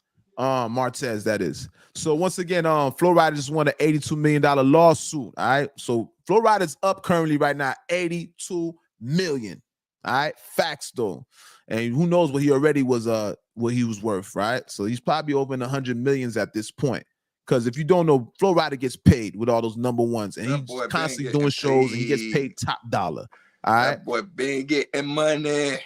that is. So once again, Flo-Rida just won an $82 million lawsuit. All right. So Flo-Rida's up currently right now, $82 million. All right. Facts though. And who knows what he already was what he was worth, right? So he's probably over in 100 millions at this point. Because if you don't know, Flo-Rida gets paid with all those number ones, and he's constantly doing shows, and he gets paid top dollar. All right, that boy been getting money.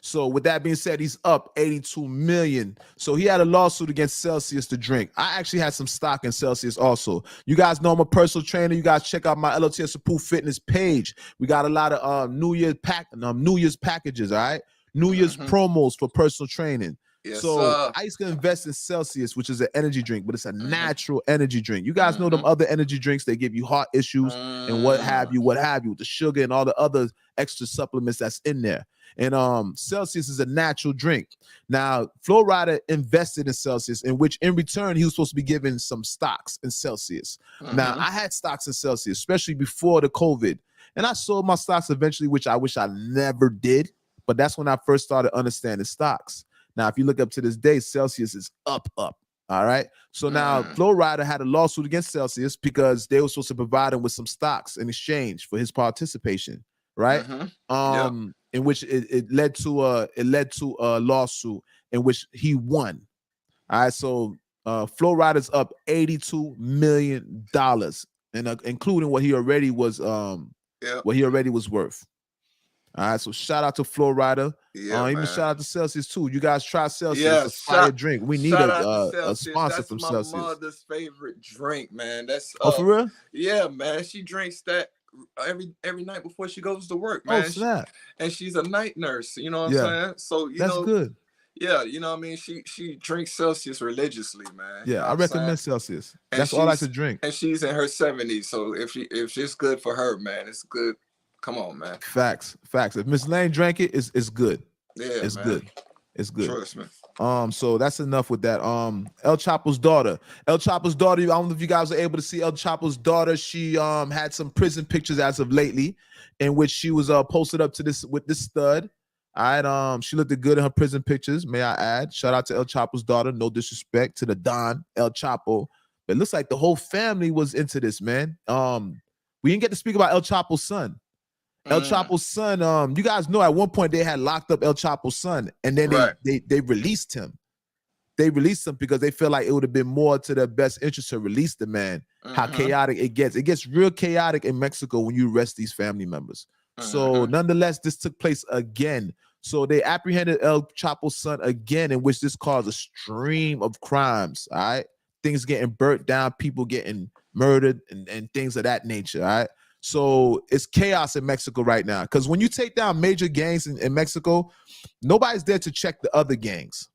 So with that being said, he's up $82 million. So he had a lawsuit against Celsius to drink. I actually had some stock in Celsius also. You guys know I'm a personal trainer. You guys check out my L.O.T.S approved fitness page. We got a lot of New Year's packages. All right, New Year's promos for personal training. Yes, so I used to invest in Celsius, which is an energy drink, but it's a natural energy drink. You guys know them other energy drinks, they give you heart issues and what have you, with the sugar and all the other extra supplements that's in there. And Celsius is a natural drink. Now, Flo-Rida invested in Celsius, in which in return, he was supposed to be given some stocks in Celsius. Now, I had stocks in Celsius, especially before the COVID. And I sold my stocks eventually, which I wish I never did. But that's when I first started understanding stocks. Now, if you look up to this day, Celsius is up. All right. So now Flo-Rida had a lawsuit against Celsius because they were supposed to provide him with some stocks in exchange for his participation. Right. In which it led to a lawsuit in which he won. All right. So Flo-Rida's up $82 million, and including what he already was worth. All right, so shout out to Flo-Rida. Even shout out to Celsius too. You guys try Celsius. Yeah, it's a fire drink. We need a sponsor from Celsius. That's my mother's favorite drink, man. That's for real? Yeah, man. She drinks that every night before she goes to work, man. Oh, snap. And she's a night nurse. You know what I'm saying? So that's good. Yeah, you know what I mean? She drinks Celsius religiously, man. You Yeah, know I what I'm saying? recommend Celsius. And That's all I should drink. and she's in her 70s. So if it's good for her, man, it's good. Come on, man. Facts. If Miss Lane drank it, it's good. Yeah, It's man. good. It's good. Trust me. So that's enough with that. El Chapo's daughter. I don't know if you guys are able to see El Chapo's daughter. She had some prison pictures as of lately, in which she was posted up to this with this stud. All right. She looked good in her prison pictures, may I add. Shout out to El Chapo's daughter. No disrespect to the Don El Chapo. But it looks like the whole family was into this, man. We didn't get to speak about El Chapo's son. El Chapo's son, you guys know at one point they had locked up El Chapo's son, and then they released him. They released him because they feel like it would have been more to their best interest to release the man. How chaotic it gets. It gets real chaotic in Mexico when you arrest these family members. So nonetheless, this took place again. So they apprehended El Chapo's son again, in which this caused a stream of crimes. All right. Things getting burnt down, people getting murdered, and things of that nature. All right. So it's chaos in Mexico right now. Because when you take down major gangs in Mexico, nobody's there to check the other gangs.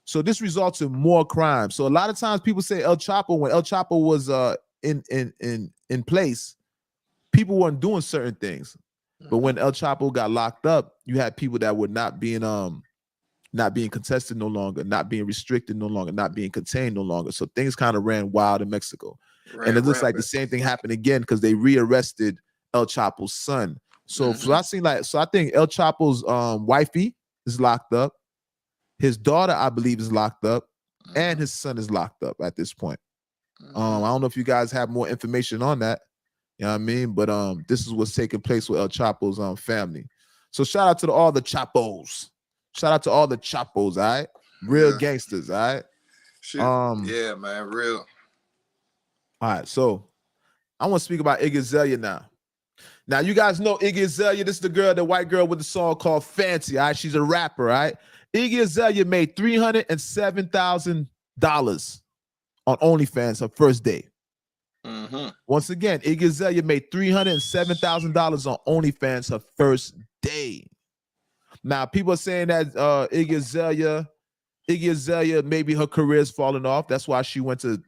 So this results in more crime. So a lot of times people say El Chapo, when El Chapo was in place, people weren't doing certain things. But when El Chapo got locked up, you had people that were not being contested no longer, not being restricted no longer, not being contained no longer. So things kind of ran wild in Mexico. And it looks like the same thing happened again because they rearrested El Chapo's son. So, I think El Chapo's wifey is locked up. His daughter, I believe, is locked up, and his son is locked up at this point. I don't know if you guys have more information on that. You know what I mean? But this is what's taking place with El Chapo's family. So shout out to all the Chapos. Shout out to all the Chapos, all right? Real gangsters, all right? Yeah, man, real. All right, so I want to speak about Iggy Azeala now. Now, you guys know Iggy Azeala. This is the white girl with the song called Fancy, all right? She's a rapper, all right? Iggy Azeala made $307,000 on OnlyFans her first day. Once again, Iggy Azeala made $307,000 on OnlyFans her first day. Now, people are saying that Iggy Azeala, maybe her career is falling off. That's why she went to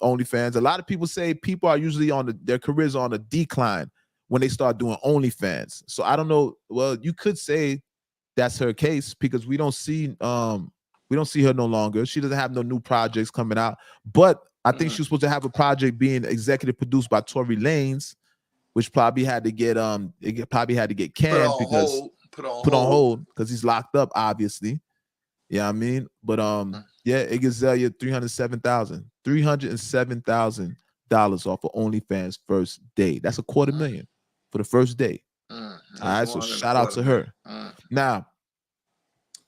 OnlyFans. A lot of people say people are usually their careers are on a decline when they start doing OnlyFans. So I don't know. Well, you could say that's her case because we don't see her no longer. She doesn't have no new projects coming out. But I think she was supposed to have a project being executive produced by Tory Lanez, which probably had to get canned because put on hold because he's locked up, obviously. Yeah, I mean, but yeah, Iggy Azeala $307,000 off of OnlyFans first day. That's $250,000 for the first day. All right, so shout out to her. Now,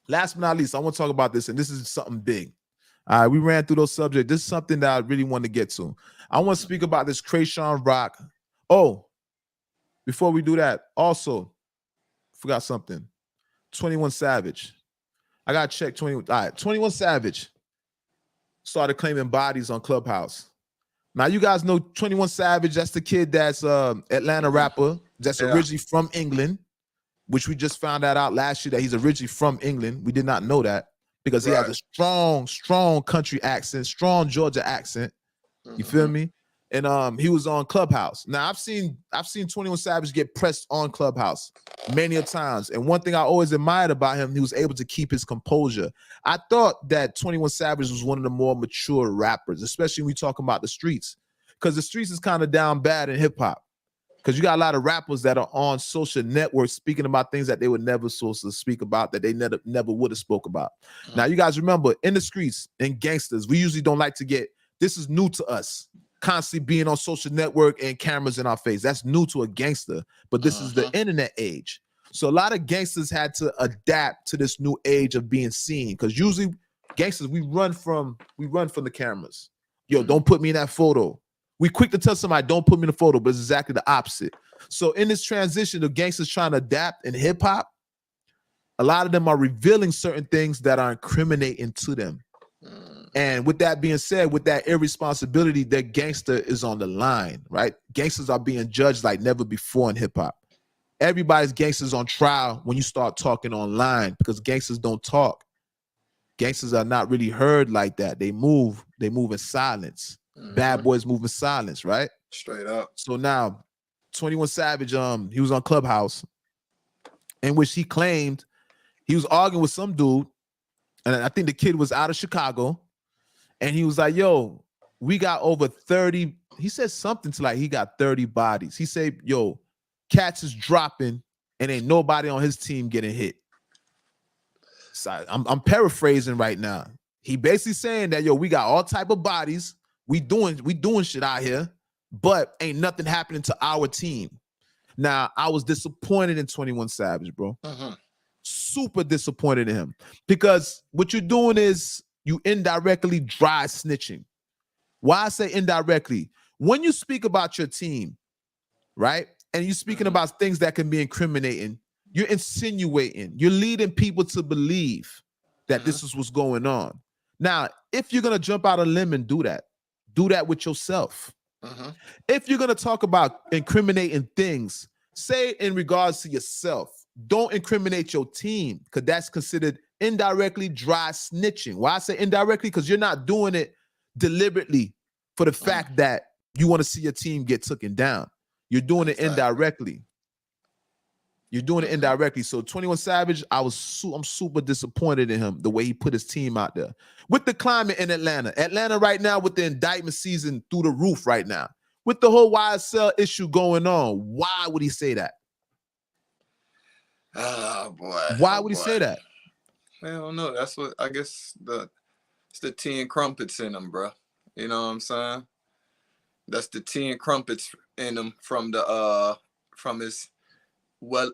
last but not least, I want to talk about this, and this is something big. All right, we ran through those subjects. This is something that I really want to get to. I want to speak about this Krayshawn Rock. Oh, before we do that, also forgot something. 21 Savage. I got to check 21. All right, 21 Savage started claiming bodies on Clubhouse. Now, you guys know 21 Savage. That's the kid that's Atlanta rapper that's originally from England, which we just found that out last year that he's originally from England. We did not know that because he has a strong country accent, strong Georgia accent. You feel me? And he was on Clubhouse. Now, I've seen 21 Savage get pressed on Clubhouse many a times. And one thing I always admired about him, he was able to keep his composure. I thought that 21 Savage was one of the more mature rappers, especially when we talk about the streets. Because the streets is kind of down bad in hip-hop. Because you got a lot of rappers that are on social networks speaking about things that they would never supposed to speak about, that they never would have spoke about. Now, you guys remember, in the streets, in gangsters, we usually don't like to get, this is new to us, constantly being on social network and cameras in our face. That's new to a gangster, but this is the internet age. So a lot of gangsters had to adapt to this new age of being seen, because usually gangsters, we run from the cameras. Yo, don't put me in that photo. We quick to tell somebody, don't put me in the photo, but it's exactly the opposite. So in this transition of gangsters trying to adapt in hip hop, a lot of them are revealing certain things that are incriminating to them. And with that being said, with that irresponsibility, their gangster is on the line, right? Gangsters are being judged like never before in hip hop. Everybody's gangsters on trial when you start talking online, because gangsters don't talk. Gangsters are not really heard like that. They move in silence. Bad boys move in silence, right? Straight up. So now 21 Savage, he was on Clubhouse, in which he claimed he was arguing with some dude, and I think the kid was out of Chicago, and he was like, yo, we got over 30. He said something to like he got 30 bodies. He said, yo, cats is dropping and ain't nobody on his team getting hit. So I'm paraphrasing right now. He basically saying that, yo, we got all type of bodies. We doing shit out here, but ain't nothing happening to our team. Now, I was disappointed in 21 Savage, bro. Super disappointed in him, because what you're doing is you indirectly dry snitching. Why I say indirectly? When you speak about your team, right, and you're speaking about things that can be incriminating, you're insinuating, you're leading people to believe that this is what's going on. Now, if you're gonna jump out a limb and do that with yourself. If you're gonna talk about incriminating things, say it in regards to yourself. Don't incriminate your team, because that's considered indirectly dry snitching. Why I say indirectly? Because you're not doing it deliberately for the fact that you want to see your team get taken down. You're doing it indirectly. You're doing it indirectly. So 21 Savage, I'm super disappointed in him, the way he put his team out there. With the climate in Atlanta right now, with the indictment season through the roof right now, with the whole YSL issue going on, why would he say that? Oh boy. Why would he say that? I don't know. That's what I guess it's the tea and crumpets in him, bro. You know what I'm saying? That's the tea and crumpets in him from his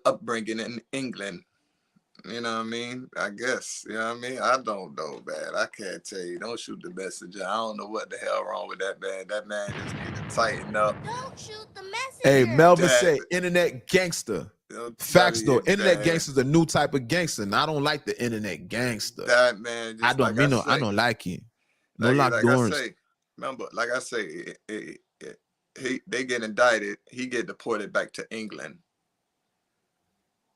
upbringing in England. You know what I mean? I guess. You know what I mean? I don't know, man. I can't tell you. Don't shoot the messenger. I don't know what the hell wrong with that man. That man just need to tighten up. Don't shoot the messenger. Hey, Melvin say internet gangster. Facts though, internet gangster is a new type of gangster, and I don't like the internet gangster. That man, just I don't like it. No locked doors. Remember, like I say, they get indicted. He get deported back to England.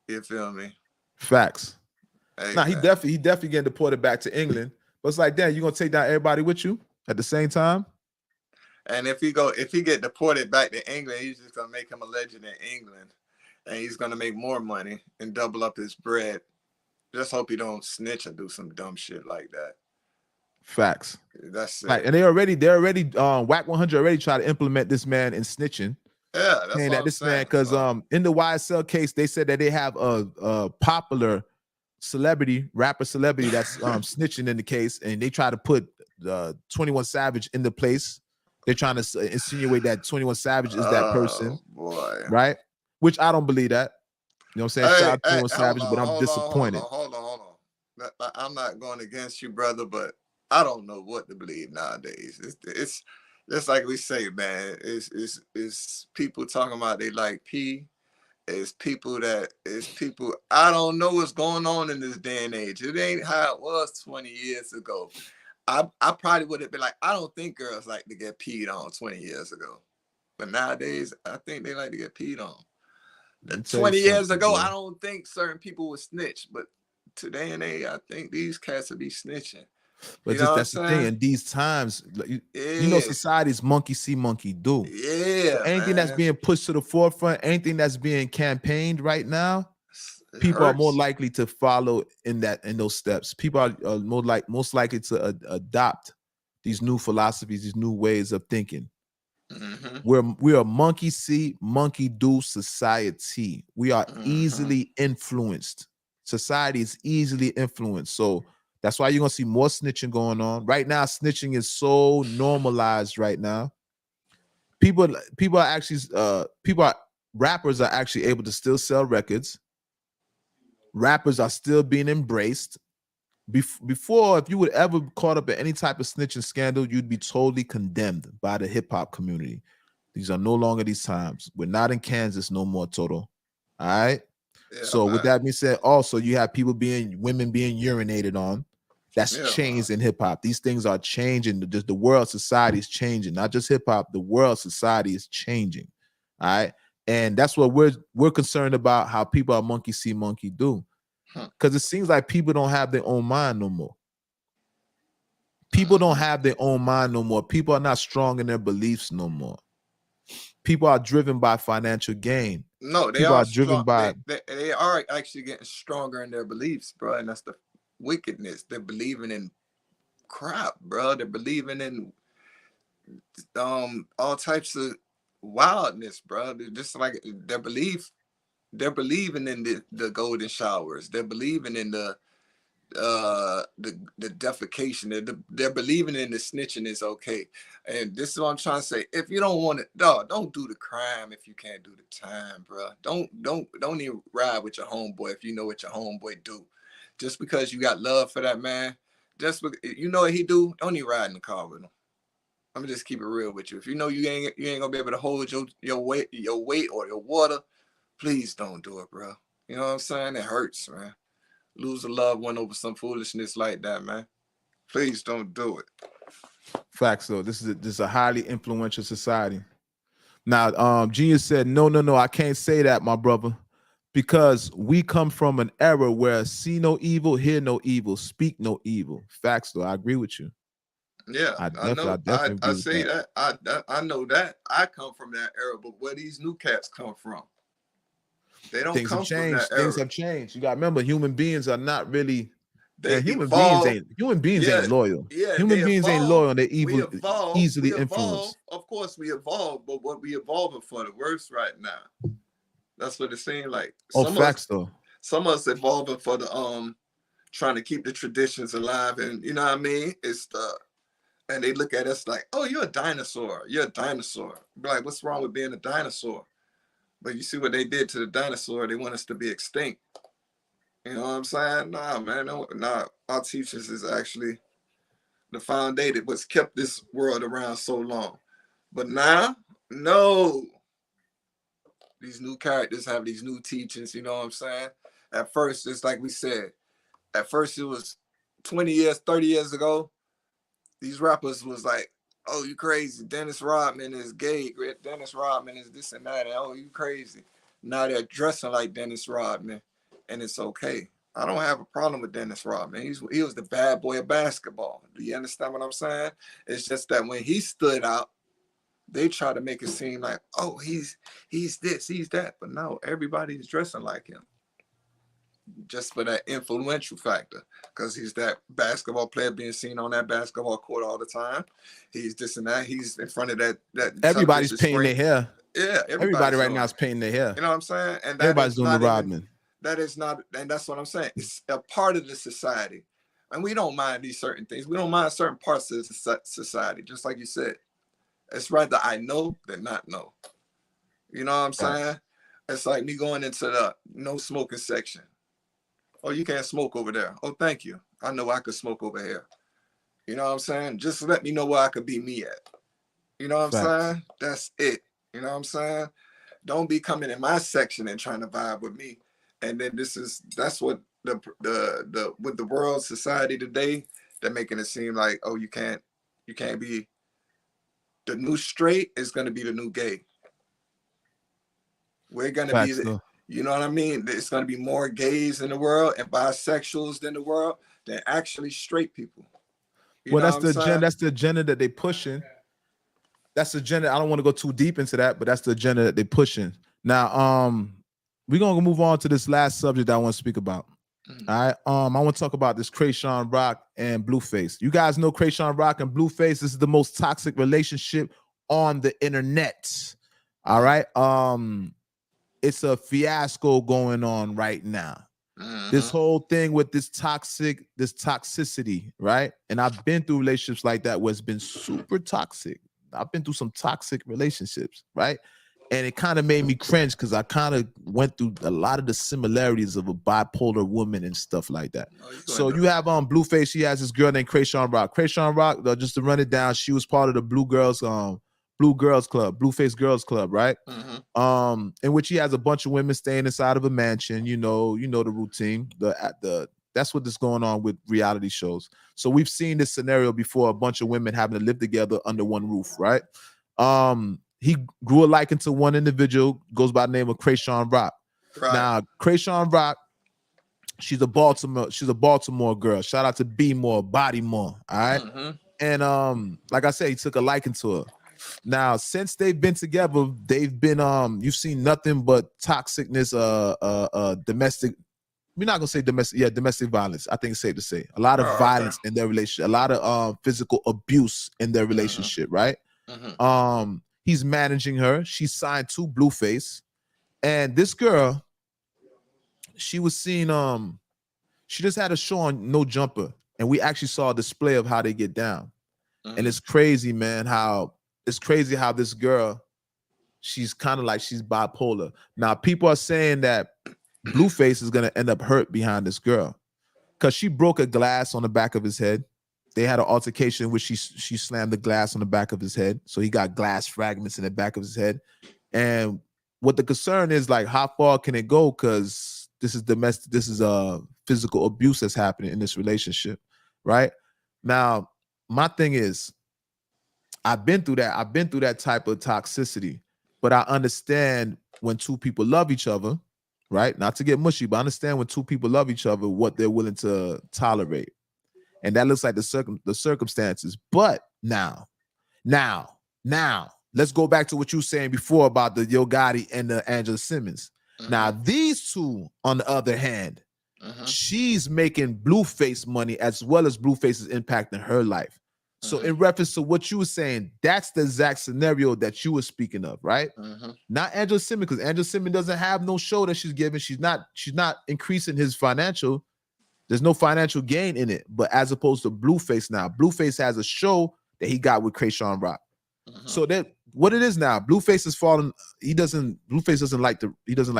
You feel me? Facts. Hey, he definitely getting deported back to England. But it's like, damn, you gonna take down everybody with you at the same time? And if he get deported back to England, he's just gonna make him a legend in England, and he's gonna make more money and double up his bread. Just hope he don't snitch and do some dumb shit like that. Facts. That's it. Like, and they're already WAC 100 already tried to implement this man in snitching. Yeah, that's what I'm saying. Because in the YSL case, they said that they have a popular rapper celebrity that's snitching in the case, and they try to put 21 Savage in the place. They're trying to insinuate that 21 Savage is that person. Boy. Right? Which I don't believe that. You know what I'm saying? Shout out to 21 Savage, but I'm disappointed. Hold on. I'm not going against you, brother, but I don't know what to believe nowadays. It's just like we say, man. It's people talking about they like P. It's people. I don't know what's going on in this day and age. It ain't how it was 20 years ago. I probably would have been like, I don't think girls like to get peed on 20 years ago. But nowadays, I think they like to get peed on. 20 years ago, I don't think certain people would snitch. But today and age, I think these cats would be snitching. But that's the thing. In these times, you know, society's monkey see, monkey do. Yeah. So anything that's being pushed to the forefront, anything that's being campaigned right now, people are more likely to follow in those steps. People are most likely to adopt these new philosophies, these new ways of thinking. We're a monkey see, monkey do society. We are easily influenced. Society is easily influenced. So that's why you're gonna see more snitching going on. Right now, snitching is so normalized right now. Rappers are actually able to still sell records. Rappers are still being embraced. Before, if you would ever caught up in any type of snitching scandal, you'd be totally condemned by the hip hop community. These are no longer these times. We're not in Kansas no more, Toto. All right. Yeah, so with that being said, also you have women being urinated on. That's changed in hip hop. These things are changing. Just the world society is changing. Not just hip hop. The world society is changing. All right. And that's what we're concerned about, how people are monkey see, monkey do. Because it seems like people don't have their own mind no more. People don't have their own mind no more. People are not strong in their beliefs no more. People are driven by financial gain. No, they People are are driven strong. by They are actually getting stronger in their beliefs, bro. And that's the wickedness. They're believing in crap, bro. They're believing in all types of wildness, bro. They're just like they're believing in the golden showers. They're believing in the defecation. They're believing in the snitching is okay. And this is what I'm trying to say. If you don't want it, dog, don't do the crime if you can't do the time, bro. Don't even ride with your homeboy if you know what your homeboy do. Just because you got love for that man, just because you know what he do, don't even ride in the car with him. I'm gonna just keep it real with you. If you know you ain't gonna be able to hold your weight or your water, please don't do it, bro. You know what I'm saying? It hurts, man. Lose a loved one over some foolishness like that, man. Please don't do it. facts, though. This is a highly influential society. Now, Genius said, no, I can't say that, my brother, because we come from an era where see no evil, hear no evil, speak no evil. Facts, though. I agree with you. Yeah, I I know. definitely I agree with say that. I know that. I come from that era, but where these new cats come from? They don't Things have come from that changed. Things era. have changed. You got to remember, human beings are not really. They Man, human beings evolve. ain't loyal. Yeah, they Human beings ain't evolve. loyal. And they're We evil, evolve. easily We evolve. influenced. Of course, we evolve, but what we evolving for the worse right now. That's what it seems like. Oh, facts, though. Some of us evolving for the trying to keep the traditions alive, and you know what I mean. It's the and they look at us like, oh, you're a dinosaur. You're a dinosaur. Be like, what's wrong with being a dinosaur? But you see what they did to the dinosaur? They want us to be extinct. You know what I'm saying? Nah, man, no, nah. Our teachers is actually the foundation what's kept this world around so long. But now, no. These new characters have these new teachings, you know what I'm saying? At first, it's like we said, at first it was 20 years, 30 years ago, these rappers was like, oh, you crazy. Dennis Rodman is gay. Dennis Rodman is this and that. And, oh, you crazy. Now they're dressing like Dennis Rodman, and it's okay. I don't have a problem with Dennis Rodman. He was the bad boy of basketball. Do you understand what I'm saying? It's just that when he stood out, they try to make it seem like, oh, he's this, he's that. But no, everybody's dressing like him. Just for that influential factor, because he's that basketball player being seen on that basketball court all the time. He's this and that. He's in front of that Everybody's television painting their screen. hair. Yeah, Everybody everybody's right doing now it. is painting their hair. You know what I'm saying? And Everybody's doing the Rodman. That is not, and that's what I'm saying. It's a part of the society, and we don't mind these certain things. We don't mind certain parts of the society, just like you said. It's rather I know than not know. You know what I'm saying? It's like me going into the no smoking section. Oh, you can't smoke over there. Oh, thank you. I know I could smoke over here. You know what I'm saying? Just let me know where I could be me at. You know what I'm saying? That's it. You know what I'm saying? Don't be coming in my section and trying to vibe with me. And then that's what the with the world society today, they're making it seem like, oh, you can't be the new straight is gonna be the new gay. We're gonna be the, you know what I mean? It's gonna be more gays in the world and bisexuals in the world than actually straight people. Well, that's the agenda. That's the agenda that they're pushing. That's the agenda. I don't want to go too deep into that, but that's the agenda that they're pushing. Now, we're gonna move on to this last subject I want to speak about. All right. I want to talk about this Krayshawn Rock and Blueface. You guys know Krayshawn Rock and Blueface. This is the most toxic relationship on the internet. All right. It's a fiasco going on right now. This whole thing with this toxicity, right? And I've been through relationships like that where it's been super toxic. I've been through some toxic relationships, right? And it kind of made me cringe because I kind of went through a lot of the similarities of a bipolar woman and stuff like that. So you have Blueface. She has this girl named Krayshawn Rock. Krayshawn Rock, just to run it down, she was part of the Blue Girls Club, Blueface Girls Club, right? In which he has a bunch of women staying inside of a mansion. You know the routine. That's what is going on with reality shows. So we've seen this scenario before, a bunch of women having to live together under one roof, right? He grew a liking to one individual, goes by the name of Krayshawn Rock. Right. Now, Krayshawn Rock She's a Baltimore girl. Shout out to B More, Body More. All right. Mm-hmm. And like I said, he took a liking to her. Now, since they've been together, they've been you've seen nothing but toxicness, domestic. We're not gonna say domestic violence. I think it's safe to say a lot of violence in their relationship, a lot of physical abuse in their relationship, right? He's managing her. She's signed to Blueface, and this girl, she was seen. She just had a show on No Jumper, and we actually saw a display of how they get down. And it's crazy, man. How this girl, she's kind of like she's bipolar. Now, people are saying that Blueface is gonna end up hurt behind this girl because she broke a glass on the back of his head. They had an altercation in which she slammed the glass on the back of his head, so he got glass fragments in the back of his head. And what the concern is, like, how far can it go? Because this is domestic, this is physical abuse that's happening in this relationship, right? Now, my thing is, I've been through that type of toxicity, but I understand when two people love each other, right? Not to get mushy, but I understand when two people love each other, what they're willing to tolerate. And that looks like the circumstances. But now, let's go back to what you were saying before about the Yo Gotti and the Angela Simmons. Now, these two, on the other hand, she's making Blueface money as well as Blueface is impacting her life. So in reference to what you were saying, that's the exact scenario that you were speaking of, right? Not Angela Simmons, because Angela Simmons doesn't have no show that she's giving. She's not increasing his financial. There's no financial gain in it. But as opposed to Blueface now, Blueface has a show that he got with Krayshawn Rock. So that what it is now, Blueface is falling. Blueface doesn't like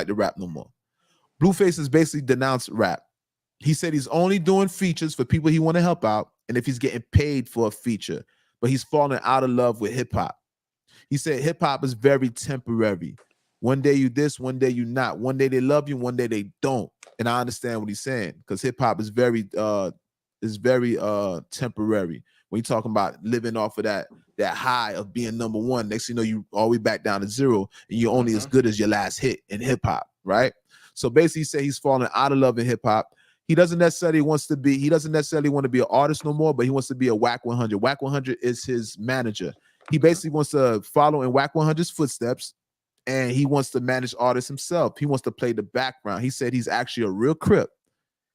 the rap no more. Blueface has basically denounced rap. He said he's only doing features for people he want to help out, and if he's getting paid for a feature, but he's falling out of love with hip hop. He said hip hop is very temporary. One day you this, one day you not. One day they love you, one day they don't. And I understand what he's saying because hip hop is very temporary. When you're talking about living off of that high of being number one, next thing you know, you all the way back down to zero, and you're only as good as your last hit in hip hop, right? So basically, he said he's falling out of love in hip hop. He doesn't necessarily want to be an artist no more, but he wants to be a Whack 100. Whack 100 is his manager. He basically wants to follow in Whack 100's footsteps, and he wants to manage artists himself. He wants to play the background. He said he's actually a real Crip.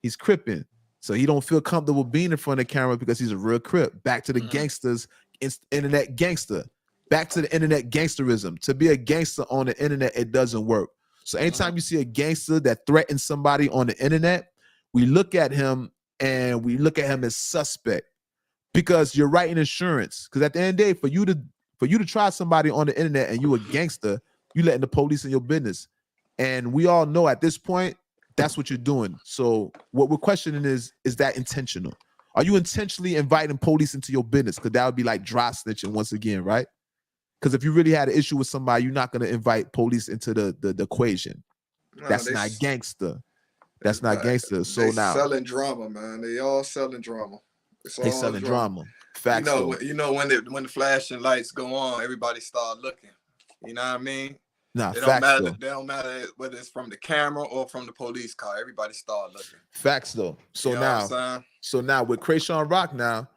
He's cripping. So he don't feel comfortable being in front of the camera because he's a real Crip. Back to the gangsters, internet gangster. Back to the internet gangsterism. To be a gangster on the internet, it doesn't work. So anytime you see a gangster that threatens somebody on the internet, we look at him and we look at him as suspect because you're writing insurance. Because at the end of the day, for you to try somebody on the internet and you a gangster, you letting the police in your business. And we all know at this point, that's what you're doing. So what we're questioning is that intentional? Are you intentionally inviting police into your business? Because that would be like dry snitching once again, right? Because if you really had an issue with somebody, you're not going to invite police into the equation. No, that's not gangster. That's not gangster. So now selling drama, man. They all selling drama. They selling drama. Facts. You know when the flashing lights go on, everybody start looking. You know what I mean? Nah, it don't matter whether it's from the camera or from the police car. Everybody start looking. Facts though. So you know now with Krayshawn Rock now,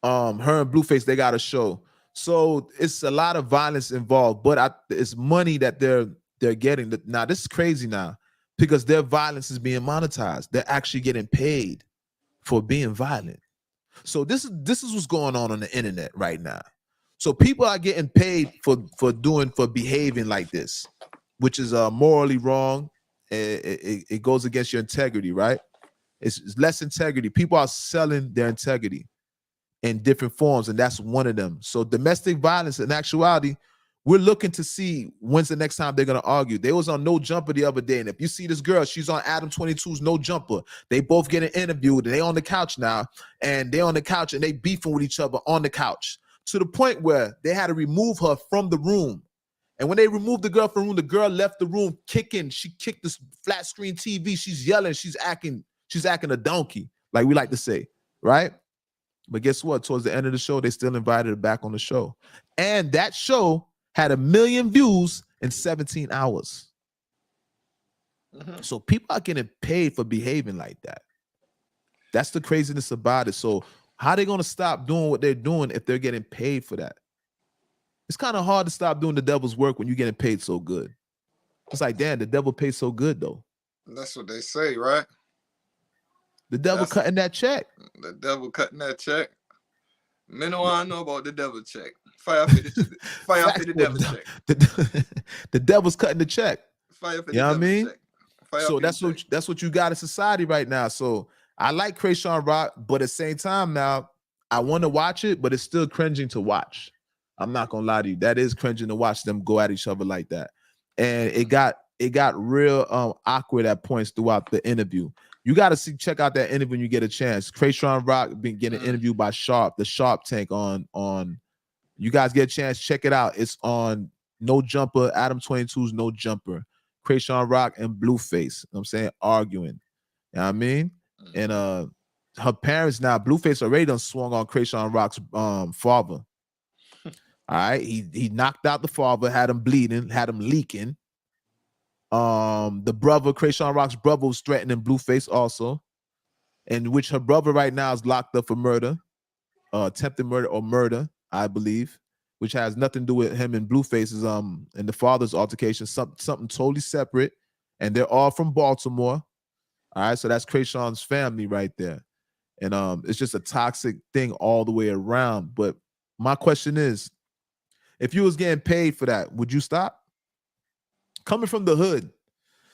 her and Blueface, they got a show. So it's a lot of violence involved, but it's money that they're getting. Now this is crazy now because their violence is being monetized. They're actually getting paid for being violent. So this is what's going on the internet right now. So people are getting paid for behaving like this, which is morally wrong. It goes against your integrity, right? It's less integrity. People are selling their integrity in different forms, and that's one of them. So domestic violence, in actuality, we're looking to see when's the next time they're going to argue. They was on No Jumper the other day, and if you see this girl, she's on Adam 22's No Jumper. They both get an interview, and they on the couch now, and they're on the couch, and they beefing with each other on the couch to the point where they had to remove her from the room. And when they removed the girl from the room, the girl left the room kicking. She kicked this flat screen TV. She's yelling. She's acting a donkey, like we like to say, right? But guess what? Towards the end of the show, they still invited her back on the show. And that show had 1 million views in 17 hours. So people are getting paid for behaving like that. That's the craziness about it. So how they gonna stop doing what they're doing if they're getting paid for that? It's kind of hard to stop doing the devil's work when you're getting paid so good. It's like, damn, the devil pays so good though. That's what they say, right? The devil cutting that check. The devil cutting that check. Me know I know about the devil check. Fire for the devil check. The devil's cutting the check. Fire for the You know what I devil mean? check. Fire So for that's what you got in society right now. So I like Krayshawn Rock, but at the same time now, I want to watch it, but it's still cringing to watch. I'm not gonna lie to you. That is cringing to watch them go at each other like that. And it got real awkward at points throughout the interview. You got to check out that interview when you get a chance. Krayshawn Rock been getting interviewed by Sharp, the Sharp Tank on. You guys get a chance, check it out. It's on No Jumper, Adam 22's No Jumper. Krayshawn Rock and Blueface. You know what I'm saying, arguing. You know what I mean? And her parents now, Blueface already done swung on Krayshawn Rock's father. All right, he knocked out the father, had him bleeding, had him leaking. The brother, Krayshawn Rock's brother, was threatening Blueface also, in which her brother right now is locked up for murder, attempted murder or murder, I believe, which has nothing to do with him and Blueface's and the father's altercation, something totally separate, and they're all from Baltimore. All right, so that's Krayshawn's family right there, and it's just a toxic thing all the way around. But my question is, if you was getting paid for that, would you stop? Coming from the hood.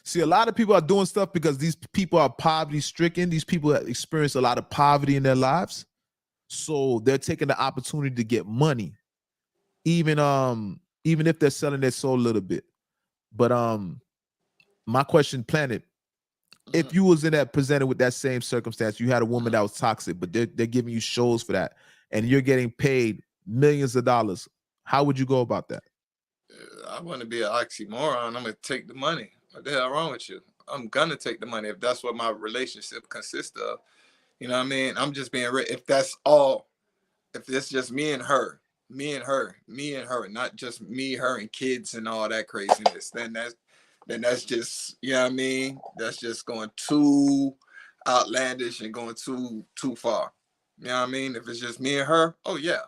See, a lot of people are doing stuff because these people are poverty stricken. These people have experienced a lot of poverty in their lives. So they're taking the opportunity to get money. Even if they're selling their soul a little bit. But my question, Planet, if you was in that presented with that same circumstance, you had a woman that was toxic, but they're giving you shows for that, and you're getting paid millions of dollars, how would you go about that? I want to be an oxymoron. I'm gonna take the money. What the hell wrong with you? I'm gonna take the money if that's what my relationship consists of. You know what I mean? I'm just being real. If that's all, if it's just me and her, not just me, her, and kids and all that craziness, then that's just, you know what I mean? That's just going too outlandish and going too far. You know what I mean? If it's just me and her, oh yeah,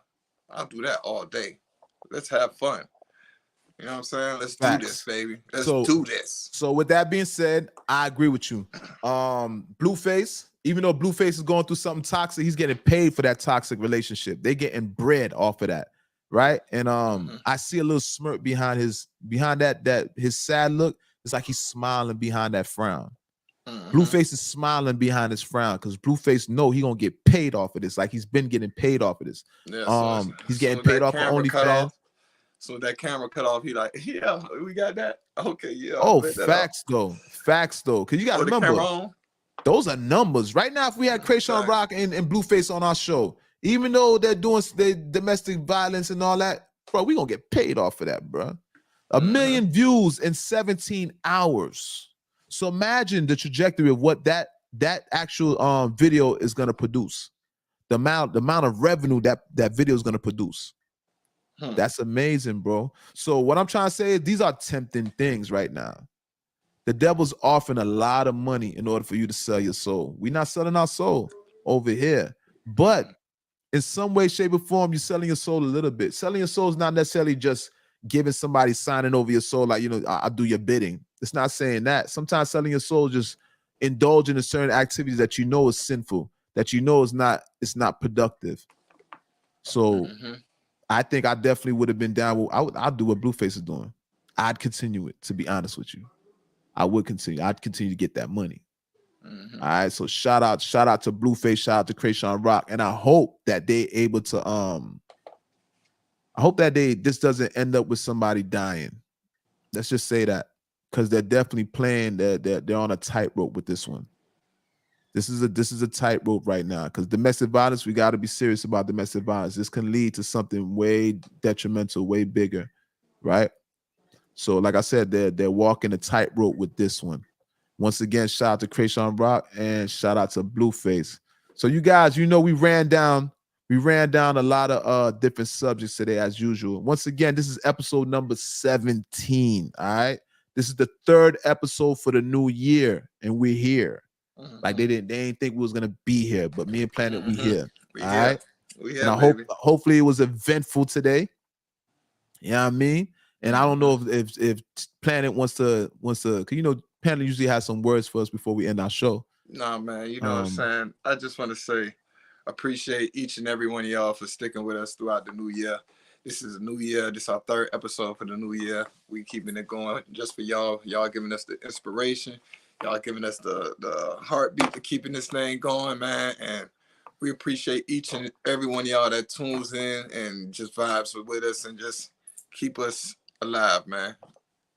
I'll do that all day. Let's have fun. You know what I'm saying? Let's do this, baby. Let's do this. So with that being said, I agree with you. Blueface, even though Blueface is going through something toxic, he's getting paid for that toxic relationship. They're getting bread off of that, right? And I see a little smirk behind his sad look. It's like he's smiling behind that frown. Blueface is smiling behind his frown because Blueface know he gonna get paid off of this. Like he's been getting paid off of this. Yeah, he's getting paid off for OnlyFans. So that camera cut off, he like, yeah, we got that. Okay, yeah. Oh, facts though. Because you got to remember, those are numbers. Right now, if we had Krayshawn Rock and Blueface on our show, even though they're doing domestic violence and all that, bro, we gonna get paid off for that, bro. 1 million views in 17 hours. So imagine the trajectory of what that actual video is gonna produce. The amount of revenue that video is gonna produce. That's amazing, bro. So what I'm trying to say is these are tempting things right now. The devil's offering a lot of money in order for you to sell your soul. We're not selling our soul over here. But in some way, shape, or form, you're selling your soul a little bit. Selling your soul is not necessarily just giving somebody signing over your soul, like, you know, I'll do your bidding. It's not saying that. Sometimes selling your soul is just indulging in certain activities that you know is sinful, that you know is not productive. So I think I definitely would have been down. I'd do what Blueface is doing. I'd continue it, to be honest with you. I would continue. I'd continue to get that money. All right. So shout out to Blueface, shout out to Krayshawn Rock. And I hope that they able to this doesn't end up with somebody dying. Let's just say that. Because they're definitely playing, they're on a tightrope with this one. This is a tightrope right now, because domestic violence, we got to be serious about domestic violence. This can lead to something way detrimental, way bigger, right? So, like I said, they're walking a tightrope with this one. Once again, shout out to Krayshawn Rock and shout out to Blueface. So, you guys, you know, we ran down a lot of different subjects today as usual. Once again, this is episode number 17. All right. This is the 3rd episode for the new year, and we're here. Like they didn't think we was gonna be here, but me and Planet, we here. We all here. right. We here, And I baby. hopefully it was eventful today. You know what I mean? And I don't know if Planet wants to, cause Planet usually has some words for us before we end our show. Nah, man, you know what I'm saying? I just want to say appreciate each and every one of y'all for sticking with us throughout the new year. This is a new year. This is our 3rd episode for the new year. We keeping it going just for y'all. Y'all giving us the inspiration. Y'all giving us the heartbeat to keeping this thing going, man. And we appreciate each and every one of y'all that tunes in and just vibes with us and just keep us alive, man.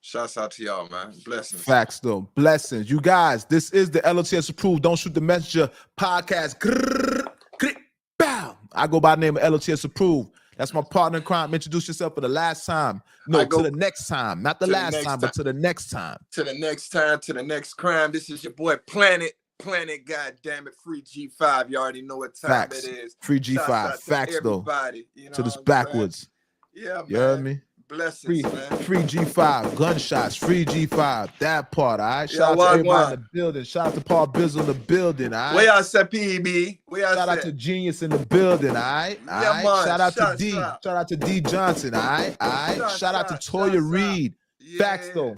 Shouts out to y'all, man. Blessings. Facts, though. Blessings. You guys, this is the L.O.T.S approved Don't Shoot the Messenger podcast. Grrr, grrr, bow. I go by the name of L.O.T.S approved. That's my partner in crime. Introduce yourself for the last time. No, to the next time. Not the last time, but to the next time. To the next time, to the next crime. This is your boy Planet. Planet, goddamn it, Free G5. You already know what time Facts. it is. Free G5. Facts, though. You know to this backwards. Yeah, man. You heard me? Blessings, man. Free G5, gunshots, free G5, that part, all right? Shout out to everybody in the building. Shout out to Paul Bizzle in the building, all right? Where y'all said PB? Shout out to Genius in the building, all right? Yeah, man. Shout out to D. Shout out to D Johnson, all right? Shout out to Toya Reed. Yeah. Facts, though.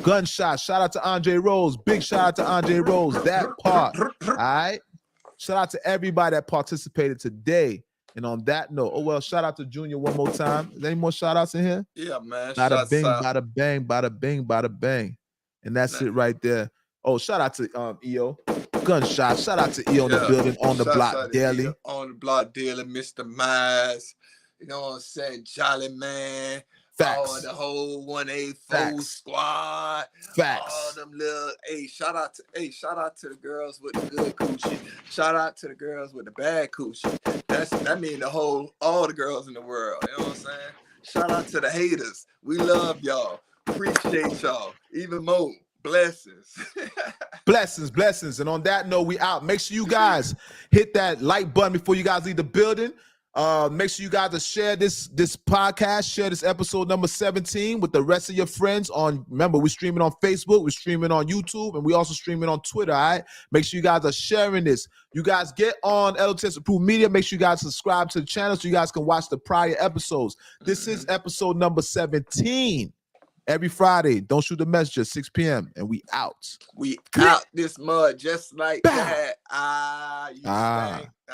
Gunshots. Shout out to Andre Rose. Big shout out to Andre Rose, that part, all right? Shout out to everybody that participated today. And on that note, shout out to Junior one more time. Is there any more shout outs in here? Yeah, man. Bada bing, bada bang, bada bing, bada bang. And that's it right there. Oh, shout out to EO. Gunshot. Shout out to EO in the building, on the block daily. On the block daily, Mr. Mize. You know what I'm saying? Jolly Man. Facts. Oh, the whole 1A4 squad. Facts. All them little, shout out to the girls with the good coochie. Shout out to the girls with the bad coochie. That mean all the girls in the world. You know what I'm saying? Shout out to the haters. We love y'all. Appreciate y'all. Even more. Blessings. Blessings. And on that note, we out. Make sure you guys hit that like button before you guys leave the building. Make sure you guys share this podcast, share this episode number 17 with the rest of your friends. Remember, we're streaming on Facebook, we're streaming on YouTube, and we also streaming on Twitter. All right, make sure you guys are sharing this. You guys get on L.O.T.S approved media. Make sure you guys subscribe to the channel so you guys can watch the prior episodes. This is episode number 17. Every Friday, Don't Shoot the Messenger, 6 p.m. and we out. We out this mud just like that.